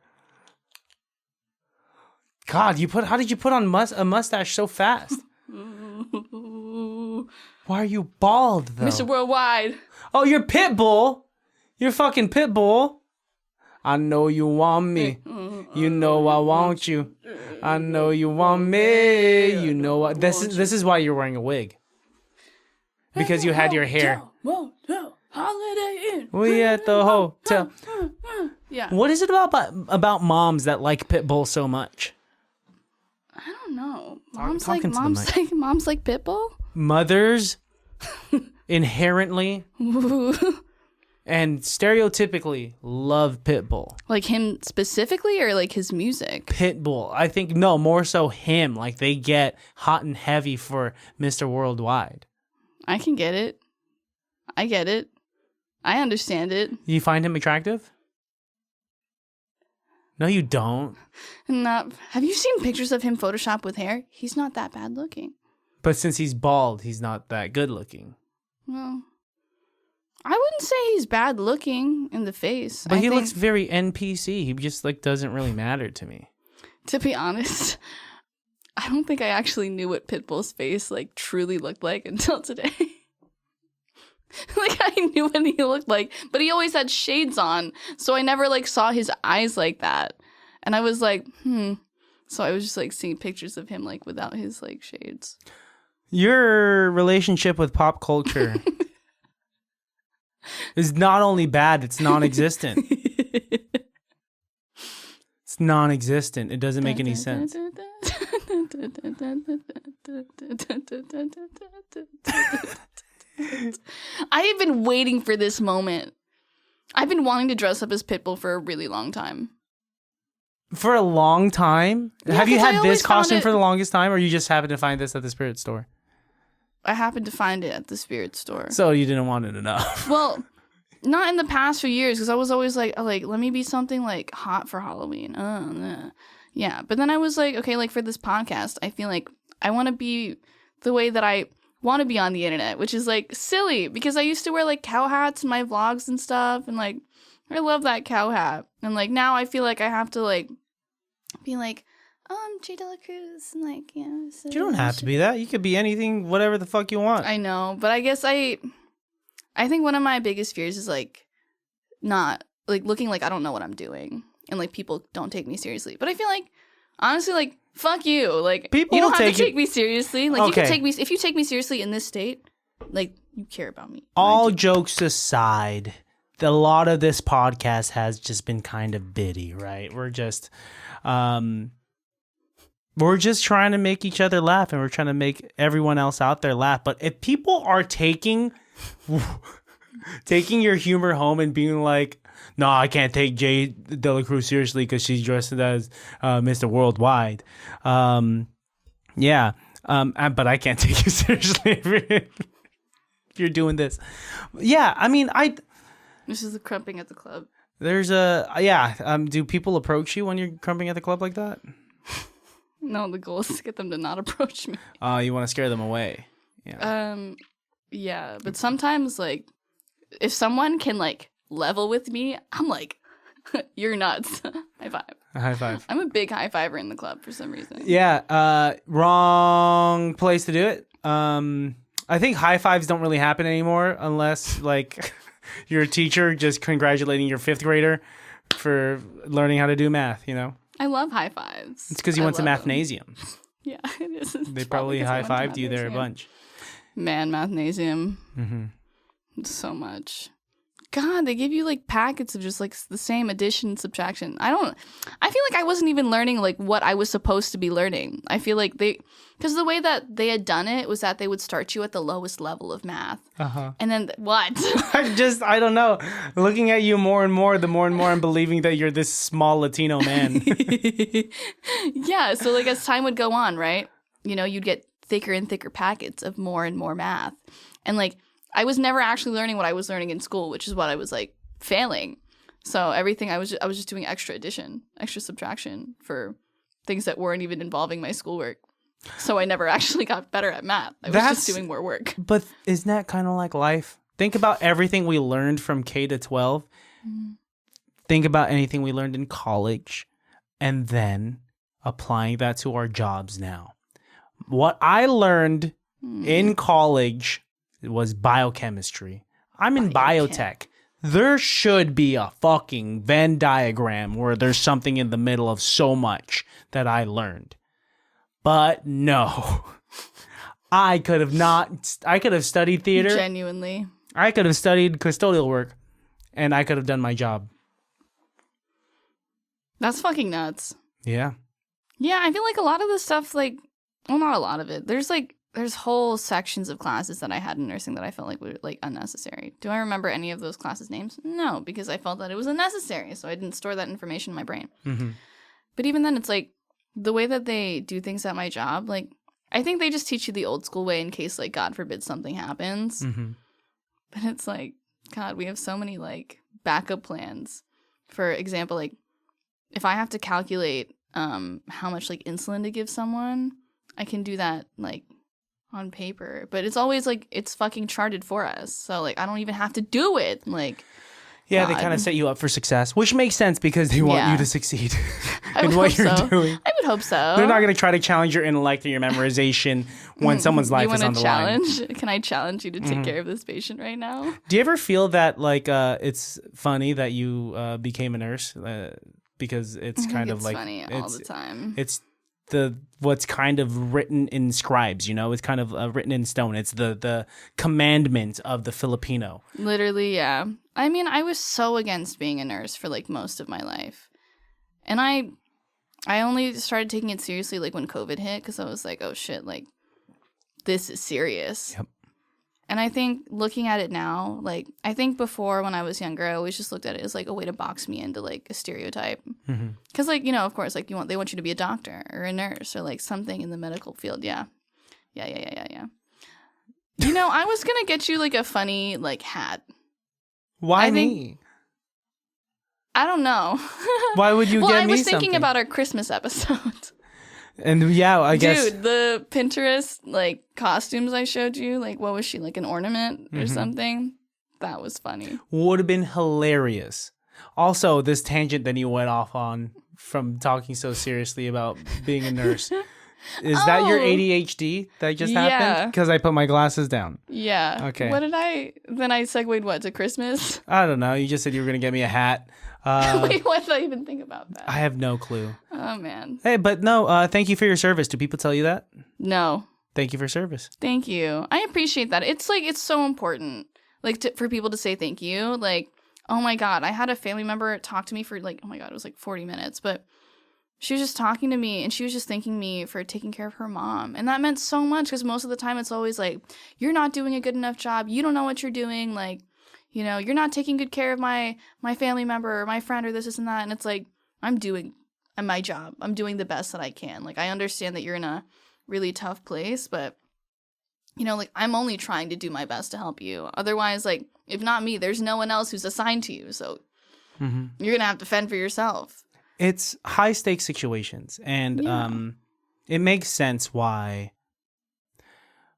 God, how did you put on a mustache so fast? What? Why are you bald, though? Mr. Worldwide. Oh, you're Pitbull. You're fucking Pitbull. I know you want me. You know I want you. I know you want me. You know what? This is why you're wearing a wig. Because you had your hair. Holiday Inn. We at the hotel. Yeah. What is it about moms that like Pitbull so much? I don't know. Mom's Talking to the mic. mom's like Pitbull. Mothers inherently and stereotypically love Pitbull. Like him specifically, or like his music? Pitbull. I think no, more so him. Like they get hot and heavy for Mr. Worldwide. I can get it. I get it. I understand it. You find him attractive? No, you don't. Not. Have you seen pictures of him photoshopped with hair? He's not that bad looking. But since he's bald, he's not that good looking. Well, I wouldn't say he's bad looking in the face. But he looks very NPC. He just like doesn't really matter to me. To be honest, I don't think I actually knew what Pitbull's face like truly looked like until today. Like I knew what he looked like, but he always had shades on, so I never like saw his eyes like that. And I was like, So I was just like seeing pictures of him like without his like shades. Your relationship with pop culture is not only bad, it's non-existent. It's non-existent. It doesn't make any sense. I have been waiting for this moment. I've been wanting to dress up as Pitbull for a really long time. For a long time? Yeah, have you 'cause I had this always found costume it- for the longest time, or you just happened to find this at the spirit store? I happened to find it at the spirit store. So you didn't want it enough. Well, not in the past few years, because I was always like, let me be something like hot for Halloween. Yeah, but then I was like, okay, like for this podcast, I feel like I want to be the way that I want to be on the internet, which is like silly, because I used to wear like cow hats in my vlogs and stuff, and like I love that cow hat, and like now I feel like I have to like be like jayydelacruzz, and like so You don't have to be that. You could be anything, whatever the fuck you want. I know, but I guess I think one of my biggest fears is like not like looking like I don't know what I'm doing, and like people don't take me seriously. But I feel like honestly, like fuck you, like People you don't will have take to take me seriously. Like you can Okay. take me if you take me seriously in this state, like you care about me. All jokes aside, a lot of this podcast has just been kind of bitty, right? We're just trying to make each other laugh, and we're trying to make everyone else out there laugh. But if people are taking your humor home and being like, no, I can't take jayydelacruzz seriously because she's dressed as Mr. Worldwide. But I can't take you seriously if you're doing this. Yeah, I mean, This is the crumping at the club. there's do people approach you when you're crumping at the club like that? No, the goal is to get them to not approach me. You want to scare them away. Yeah. Yeah, but sometimes like if someone can like level with me, I'm like, you're nuts. High five. High five. I'm a big high fiver in the club for some reason. Yeah. Wrong place to do it. I think high fives don't really happen anymore unless like you're a teacher just congratulating your fifth grader for learning how to do math, you know? I love high fives. It's because you went to love them. Mathnasium. Yeah, it is. They probably high fived you there a bunch. Man, Mathnasium. Mm-hmm. So much. God, they give you like packets of just like the same addition, subtraction. I feel like I wasn't even learning like what I was supposed to be learning. I feel like because the way that they had done it was that they would start you at the lowest level of math. Uh-huh. And then what? I don't know. Looking at you more and more, the more and more I'm believing that you're this small Latino man. Yeah, so like as time would go on, right? You know, you'd get thicker and thicker packets of more and more math. And like I was never actually learning what I was learning in school, which is what I was like failing. So everything I was just doing extra addition, extra subtraction for things that weren't even involving my schoolwork. So I never actually got better at math. I was just doing more work. But isn't that kind of like life? Think about everything we learned from K to 12. Think about anything we learned in college and then applying that to our jobs now. What I learned in college was biochemistry. I'm in biotech. There should be a fucking Venn diagram where there's something in the middle of so much that I learned. But no. I could have studied theater. Genuinely. I could have studied custodial work, and I could have done my job. That's fucking nuts. Yeah. Yeah, I feel like a lot of the stuff, like, well, not a lot of it. There's whole sections of classes that I had in nursing that I felt like were, like, unnecessary. Do I remember any of those classes' names? No, because I felt that it was unnecessary, so I didn't store that information in my brain. Mm-hmm. But even then, it's like, the way that they do things at my job, like, I think they just teach you the old school way in case, like, God forbid something happens. Mm-hmm. But it's like, God, we have so many, like, backup plans. For example, like, if I have to calculate how much, like, insulin to give someone, I can do that, like, on paper. But it's always, like, it's fucking charted for us. So, like, I don't even have to do it. Like, yeah, God. They kind of set you up for success, which makes sense because they want you to succeed in what you're doing. I would hope so. They're not going to try to challenge your intellect or your memorization when someone's life is on the line. Can I challenge you to take care of this patient right now? Do you ever feel that, like, it's funny that you became a nurse? Because it's kind of like funny all the time. It's what's kind of written in scribes, you know? It's kind of written in stone. It's the commandment of the Filipino. Literally, yeah. I mean, I was so against being a nurse for, like, most of my life. And I only started taking it seriously, like, when COVID hit, because I was like, oh, shit, like, this is serious. Yep. And I think looking at it now, like, I think before when I was younger, I always just looked at it as, like, a way to box me into, like, a stereotype. Because, like, you know, of course, like, they want you to be a doctor or a nurse or, like, something in the medical field. Yeah. You know, I was going to get you, like, a funny, like, hat. Why me? I don't know. Why would you get me something? I was thinking about our Christmas episode. And yeah, I guess. Dude, the Pinterest, like, costumes I showed you, like, what was she, like, an ornament or something? That was funny. Would have been hilarious. Also, this tangent that you went off on from talking so seriously about being a nurse. Is that your ADHD that just happened? Because I put my glasses down. Yeah. Okay. Then I segued what, to Christmas? I don't know. You just said you were going to get me a hat. Wait, what did I even think about that? I have no clue. Oh, man. Hey, but no, thank you for your service. Do people tell you that? No. Thank you for service. Thank you. I appreciate that. It's like, it's so important, like, for people to say thank you. Like, oh my God, I had a family member talk to me for, like, oh my God, it was like 40 minutes, but she was just talking to me and she was just thanking me for taking care of her mom. And that meant so much because most of the time it's always like, you're not doing a good enough job. You don't know what you're doing. Like, you know, you're not taking good care of my family member or my friend or this and that. And it's like, I'm doing my job. I'm doing the best that I can. Like, I understand that you're in a really tough place, but, you know, like, I'm only trying to do my best to help you. Otherwise, like, if not me, there's no one else who's assigned to you. So you're going to have to fend for yourself. It's high stakes situations. And it makes sense why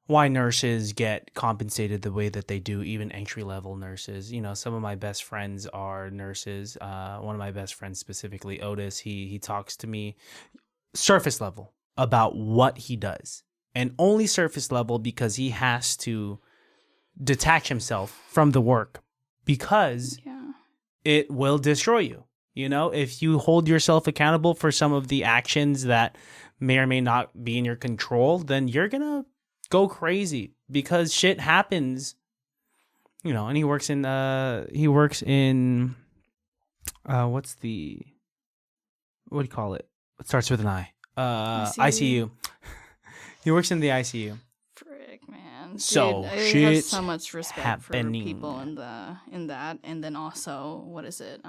nurses get compensated the way that they do, even entry-level nurses. You know, some of my best friends are nurses. One of my best friends specifically, Otis, he talks to me surface level about what he does. And only surface level because he has to detach himself from the work because it will destroy you. You know, if you hold yourself accountable for some of the actions that may or may not be in your control, then you're going to go crazy because shit happens, you know. And he works in what do you call it? It starts with an I. ICU. He works in the ICU. Frick, man. So dude, I have so much respect for people in that, and then also, what is it?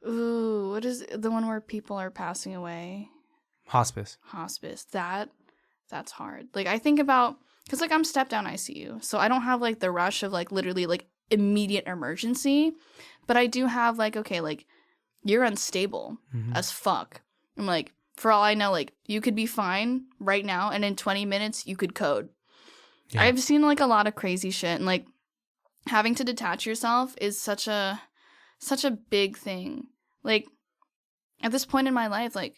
What is the one where people are passing away? Hospice. That's hard. Like, I think about, because, like, I'm step down ICU, so I don't have, like, the rush of, like, literally, like, immediate emergency, but I do have, like, okay, like, you're unstable as fuck. I'm like, for all I know, like, you could be fine right now, and in 20 minutes, you could code. Yeah. I've seen, like, a lot of crazy shit, and, like, having to detach yourself is such a big thing. Like, at this point in my life, like,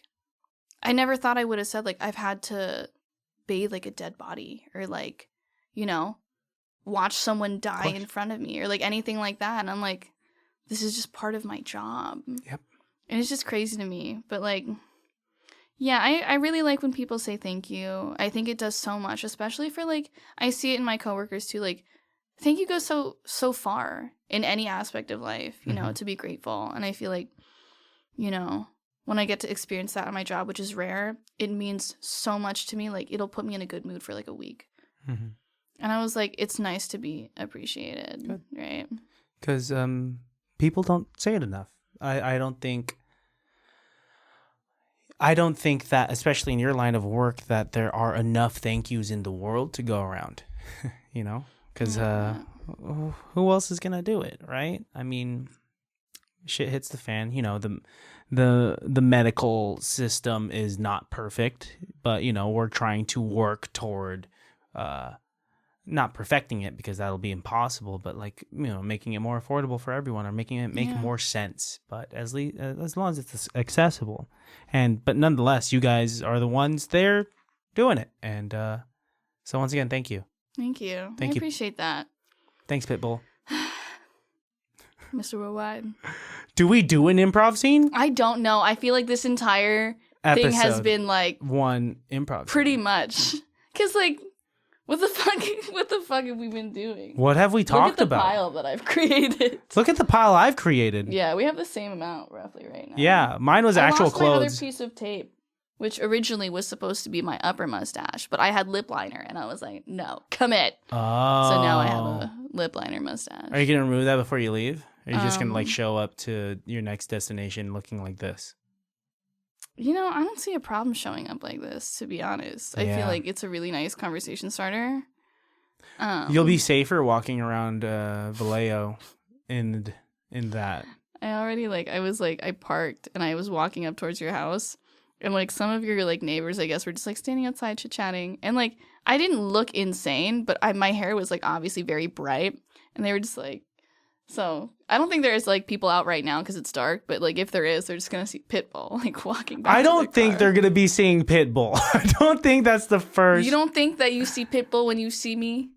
I never thought I would have said, like, I've had to bathe, like, a dead body or, like, you know, watch someone die in front of me or like anything like that. And I'm like, this is just part of my job. Yep. And it's just crazy to me. But like, yeah, I really like when people say thank you. I think it does so much, especially for like, I see it in my coworkers too. Like, thank you goes so far in any aspect of life, you know, to be grateful. And I feel like, you know, when I get to experience that on my job, which is rare, it means so much to me. Like, it'll put me in a good mood for like a week. And I was like, it's nice to be appreciated. Good. Right? Because people don't say it enough. I don't think that, especially in your line of work, that there are enough thank yous in the world to go around, you know? Because who else is going to do it, right? I mean, shit hits the fan. You know, the medical system is not perfect, but, you know, we're trying to work toward not perfecting it because that'll be impossible, but like, you know, making it more affordable for everyone or making it make more sense. But as long as it's accessible, but nonetheless, you guys are the ones there doing it. And so once again, thank you. Thank you. I appreciate that. Thanks, Pitbull. Mr. Worldwide. Do we do an improv scene? I don't know. I feel like this entire thing has been like one improv pretty scene. Much. Because like, what the fuck have we been doing? What have we talked about? Look at the pile that I've created. Look at the pile I've created. Yeah, we have the same amount roughly right now. Yeah, mine was actual clothes. I lost my other piece of tape, which originally was supposed to be my upper mustache, but I had lip liner, and I was like, no, commit. Oh. So now I have a lip liner mustache. Are you going to remove that before you leave? Or are you just going to like show up to your next destination looking like this? You know, I don't see a problem showing up like this, to be honest. I feel like it's a really nice conversation starter. You'll be safer walking around Vallejo in that. I parked and I was walking up towards your house. And like some of your like neighbors, I guess, were just like standing outside chit-chatting. And like I didn't look insane, but my hair was like obviously very bright. And they were just like, so I don't think there's like people out right now because it's dark, but like if there is, they're just gonna see Pitbull like walking back. I don't think they're gonna be seeing Pitbull. I don't think that's the first. You don't think that you see Pitbull when you see me?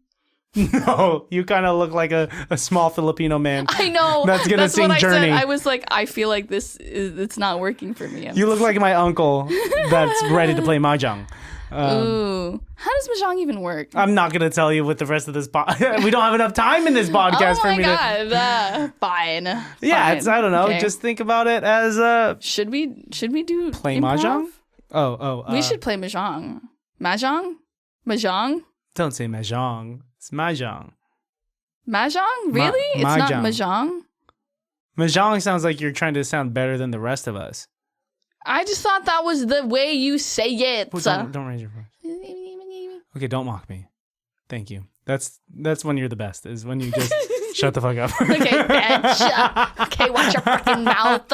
No, you kind of look like a small Filipino man. I know. That's gonna sing what Journey. I was like, I feel like it's not working for me. You look like my uncle that's ready to play mahjong. Ooh, how does mahjong even work? I'm not gonna tell you with the rest of this we don't have enough time in this podcast for me to. Fine. Yeah, it's, I don't know. Okay. Just think about it as Should we do play improv? mahjong? We should play mahjong. Mahjong. Don't say mahjong. It's mahjong. Mahjong? Really? It's not mahjong. Mahjong sounds like you're trying to sound better than the rest of us. I just thought that was the way you say it. Well, don't raise your voice. Okay, don't mock me. Thank you. That's when you're the best, is when you just shut the fuck up. Okay, bitch. Okay, watch your fucking mouth.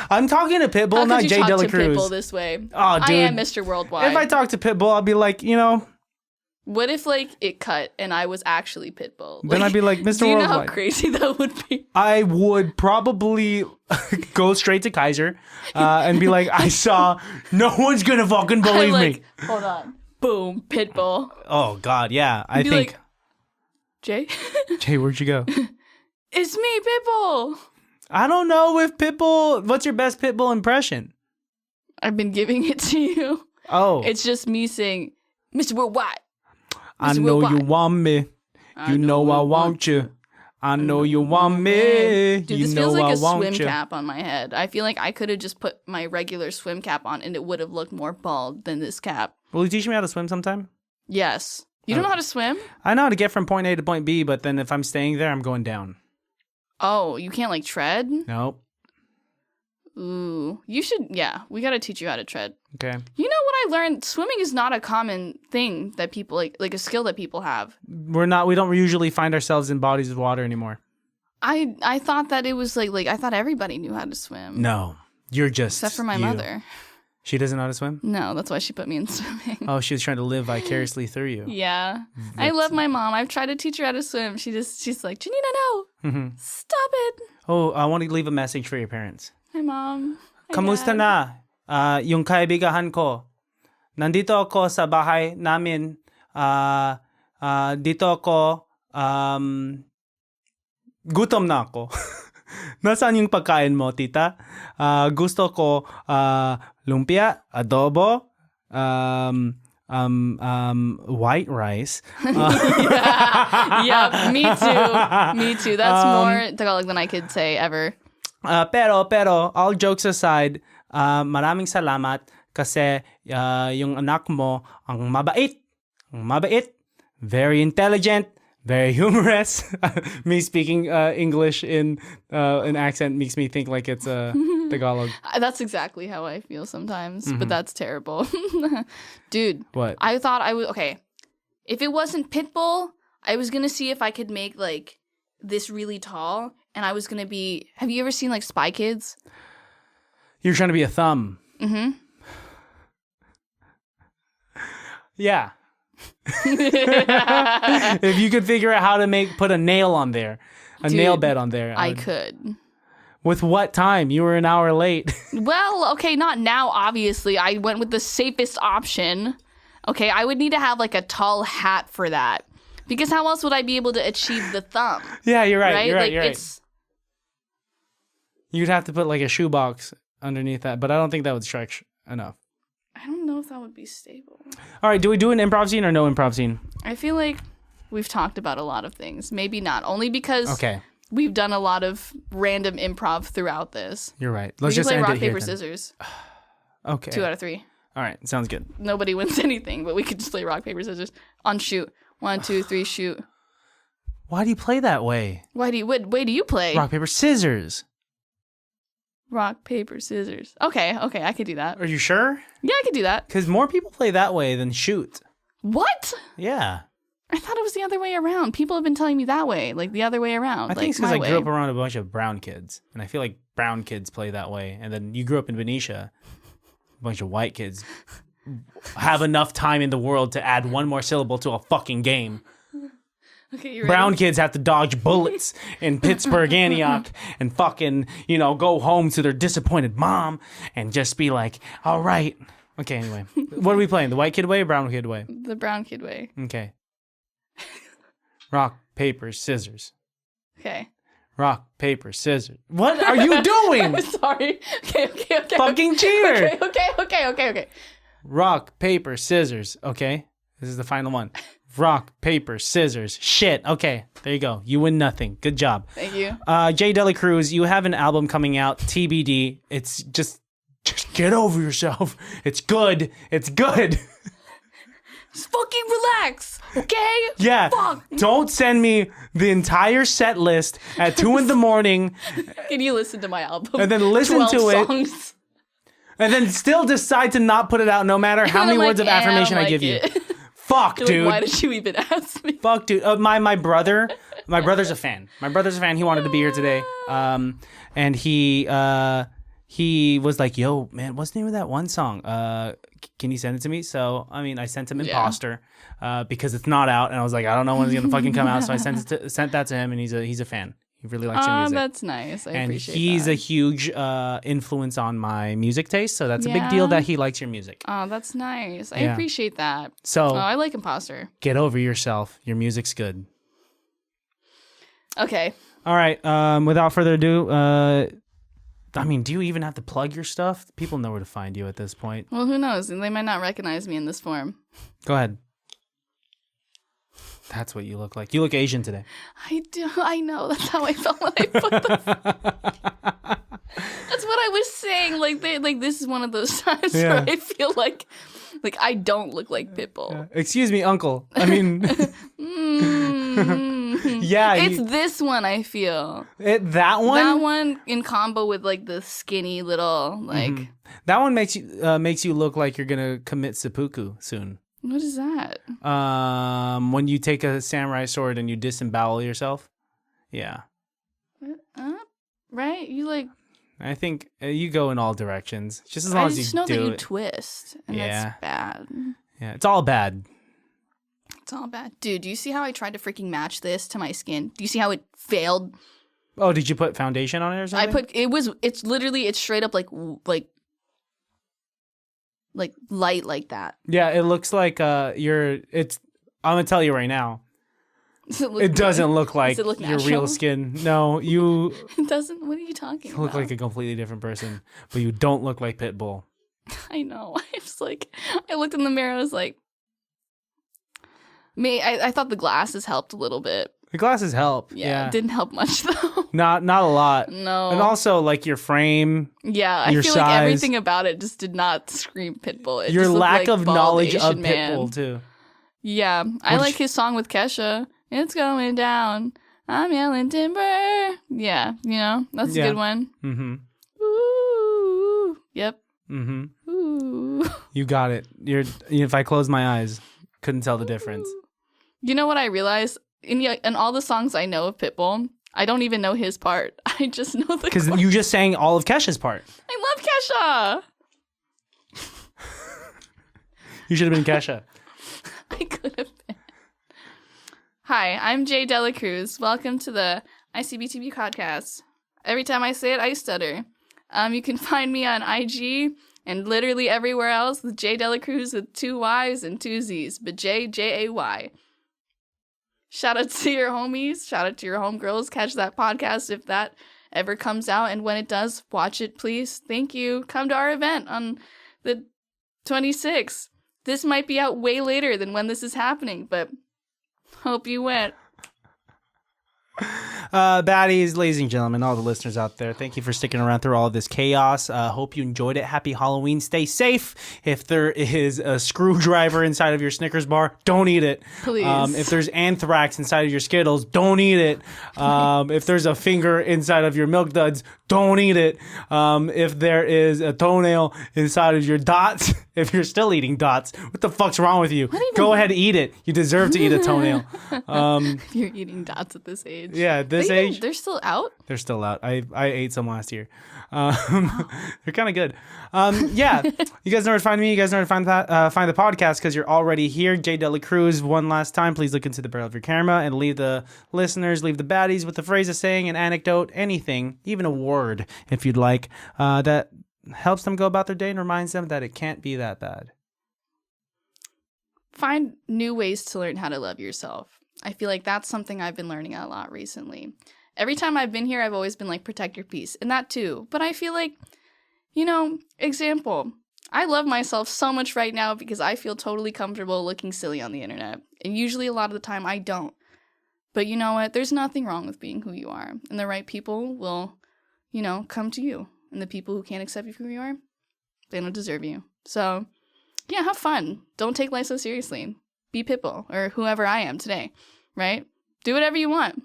I'm talking to Pitbull, not jayydelacruzz. Talk to Pitbull this way. Oh, dude. I am Mr. Worldwide. If I talk to Pitbull, I'll be like, you know. What if like it cut and I was actually Pitbull? Then I'd be like, Mr. Worldwide. Do you know how crazy that would be? I would probably go straight to Kaiser and be like, I saw. No one's gonna fucking believe me. Hold on. Boom, Pitbull. Oh God, yeah. I think. Like, Jay. Jay, where'd you go? It's me, Pitbull. I don't know if Pitbull. What's your best Pitbull impression? I've been giving it to you. Oh. It's just me saying, Mr. Worldwide. I know you want me. You know I want you. I know you want me. Dude, this feels like a swim cap on my head. I feel like I could have just put my regular swim cap on and it would have looked more bald than this cap. Will you teach me how to swim sometime? Yes. You don't know how to swim? I know how to get from point A to point B, but then if I'm staying there, I'm going down. Oh, you can't like tread? Nope. Ooh, you should. Yeah, we got to teach you how to tread. Okay. You know what I learned? Swimming is not a common thing that people like a skill that people have. We don't usually find ourselves in bodies of water anymore. I thought that it was like I thought everybody knew how to swim. No, you're just except for my mother. She doesn't know how to swim? No, that's why she put me in swimming. Oh, she was trying to live vicariously through you. Yeah. I love my mom. I've tried to teach her how to swim. She's like, Janina, no. Stop it. Oh, I want to leave a message for your parents. Hi, Mom. Hi, Kamusta Dad. na? Yung kaibigan ko. Nandito ako sa bahay namin. Dito ako, gutom na ako. Nasaan yung pagkain mo, tita? Gusto ko lumpia, adobo, white rice. Yeah, me too. That's more Tagalog than I could say ever. Pero, all jokes aside, maraming salamat kasi yung anak mo ang mabait, very intelligent, very humorous. Me speaking English in an accent makes me think like it's Tagalog. That's exactly how I feel sometimes, but that's terrible. Dude, What? I thought I would, okay, if it wasn't Pitbull, I was gonna see if I could make like this really tall, and I was gonna be, have you ever seen like Spy Kids? You're trying to be a thumb. Mm-hmm. Yeah. If you could figure out how to put a nail on there, nail bed on there. I could. With what time? You were an hour late. Well, okay, not now, obviously. I went with the safest option. Okay, I would need to have like a tall hat for that. Because how else would I be able to achieve the thumb? Yeah, you're right. Right? You're right. Like, you're right. You'd have to put like a shoebox underneath that, but I don't think that would stretch enough. I don't know if that would be stable. All right, do we do an improv scene or no improv scene? I feel like we've talked about a lot of things. Maybe not. Only because Okay. we've done a lot of random improv throughout this. You're right. We Let's can just play end rock, it here. paper, then. scissors. Okay. 2 out of 3. All right, sounds good. Nobody wins anything, but we could just play rock, paper, scissors. On shoot. 1, 2, 3, shoot. Why do you play that way? What way do you play? Rock, paper, scissors. Rock, paper, scissors. Okay, I could do that. Are you sure? Yeah, I could do that. Because more people play that way than shoot. What? Yeah. I thought it was the other way around. People have been telling me that way, like the other way around. I think it's because my I way. grew up around a bunch of brown kids. And I feel like brown kids play that way. And then you grew up in Benicia. A bunch of white kids have enough time in the world to add one more syllable to a fucking game. Okay, you ready? Brown kids have to dodge bullets in Pittsburgh, Antioch, and fucking, go home to their disappointed mom and just be like, all right. Okay, anyway. What are we playing? The white kid way or brown kid way? The brown kid way. Okay. Rock, paper, scissors. Okay. Rock, paper, scissors. What are you doing? I'm sorry. Okay. Fucking cheater. Okay. Rock, paper, scissors. Okay. This is the final one. Rock, paper, scissors. Shit. Okay. There you go. You win nothing. Good job. Thank you. Jayydelacruzz, you have an album coming out. TBD. It's just get over yourself. It's good. It's good. Just fucking relax. Okay? Yeah. Fuck. Don't send me the entire set list at 2 a.m. Can you listen to my album? And then listen 12 to it. songs. And then still decide to not put it out no matter how many I'm words like, of affirmation I I don't give like you. it. Fuck, You're dude. like, why did you even ask me? Fuck, dude. My brother's a fan. My brother's a fan. He wanted to be here today. And he was like, yo, man, what's the name of that one song? Can you send it to me? So, I sent him Imposter because it's not out. And I was like, I don't know when it's going to fucking come out. So I sent that to him, and he's a fan. He really likes your music. That's nice. I appreciate that. And he's a huge influence on my music taste. So that's a big deal that he likes your music. Oh, that's nice. I Yeah. appreciate that. So I like Imposter. get over yourself. Your music's good. Okay. All right. Without further ado, do you even have to plug your stuff? People know where to find you at this point. Well, who knows? And they might not recognize me in this form. Go ahead. That's what you look like. You look Asian today. I do. I know. That's how I felt when I put the... That's what I was saying. Like this is one of those times where I feel like I don't look like Pitbull. Excuse me, uncle. Yeah. It's this one, I feel. That one? That one in combo with like the skinny little like... That one makes you look like you're going to commit seppuku soon. What is that? When you take a samurai sword and you disembowel yourself. Yeah. Right? You like... I think you go in all directions. Just as long I as you just know do that you it. twist. And that's bad. Yeah, it's all bad. It's all bad. Dude, do you see how I tried to freaking match this to my skin? Do you see how it failed? Oh, did you put foundation on it or something? It's straight up like light like that. Yeah, it looks like it's I'm gonna tell you right now. It doesn't look like your real skin. No, you. It doesn't. What are you talking about? You look like a completely different person, but you don't look like Pitbull. I know. I looked in the mirror. I was like, I thought the glasses helped a little bit. The glasses help. Yeah. It didn't help much though. Not a lot. No. And also like your frame. Yeah, I feel like everything about it just did not scream Pitbull. Your lack of knowledge of Pitbull too. Yeah, I like his song with Kesha. It's going down. I'm yelling timber. Yeah, that's a good one. Mm-hmm. Ooh. Yep. Mm-hmm. Ooh. You got it. If I close my eyes, couldn't tell the difference. You know what I realized? In all the songs I know of Pitbull, I don't even know his part. I just know the because you just sang all of Kesha's part. I love Kesha. You should have been Kesha. I could have been. Hi, I'm jayydelacruzz. Welcome to the ICBTB podcast. Every time I say it, I stutter. You can find me on IG and literally everywhere else with jayydelacruzz with 2 Y's and 2 Z's, but Jay. Shout out to your homies. Shout out to your homegirls. Catch that podcast if that ever comes out. And when it does, watch it, please. Thank you. Come to our event on the 26th. This might be out way later than when this is happening, but hope you went. Baddies, ladies and gentlemen, all the listeners out there, thank you for sticking around through all of this chaos. Hope you enjoyed it. Happy Halloween. Stay safe. If there is a screwdriver inside of your Snickers bar, don't eat it. Please. If there's anthrax inside of your Skittles, don't eat it. If there's a finger inside of your Milk Duds, don't eat it. If there is a toenail inside of your Dots, if you're still eating Dots, what the fuck's wrong with you? Go ahead and eat it. You deserve to eat a toenail. If you're eating Dots at this age. Yeah, this age. They're still out? They're still out. I ate some last year. They're kind of good. Yeah, you guys know where to find me. You guys know where to find the podcast because you're already here. jayydelacruzz. One last time, please look into the barrel of your camera and leave the listeners, leave the baddies with the phrase of saying, an anecdote, anything, even a word if you'd like, that helps them go about their day and reminds them that it can't be that bad. Find new ways to learn how to love yourself. I feel like that's something I've been learning a lot recently. Every time I've been here, I've always been like, protect your peace. And that too. But I feel like, example, I love myself so much right now because I feel totally comfortable looking silly on the internet. And usually a lot of the time I don't. But you know what? There's nothing wrong with being who you are. And the right people will, come to you. And the people who can't accept you for who you are, they don't deserve you. So, yeah, have fun. Don't take life so seriously. Be Pitbull or whoever I am today, right? Do whatever you want.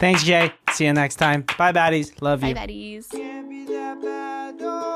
Thanks, Jay. See you next time. Bye, baddies. Love you. Bye, baddies. Can't be that bad, though.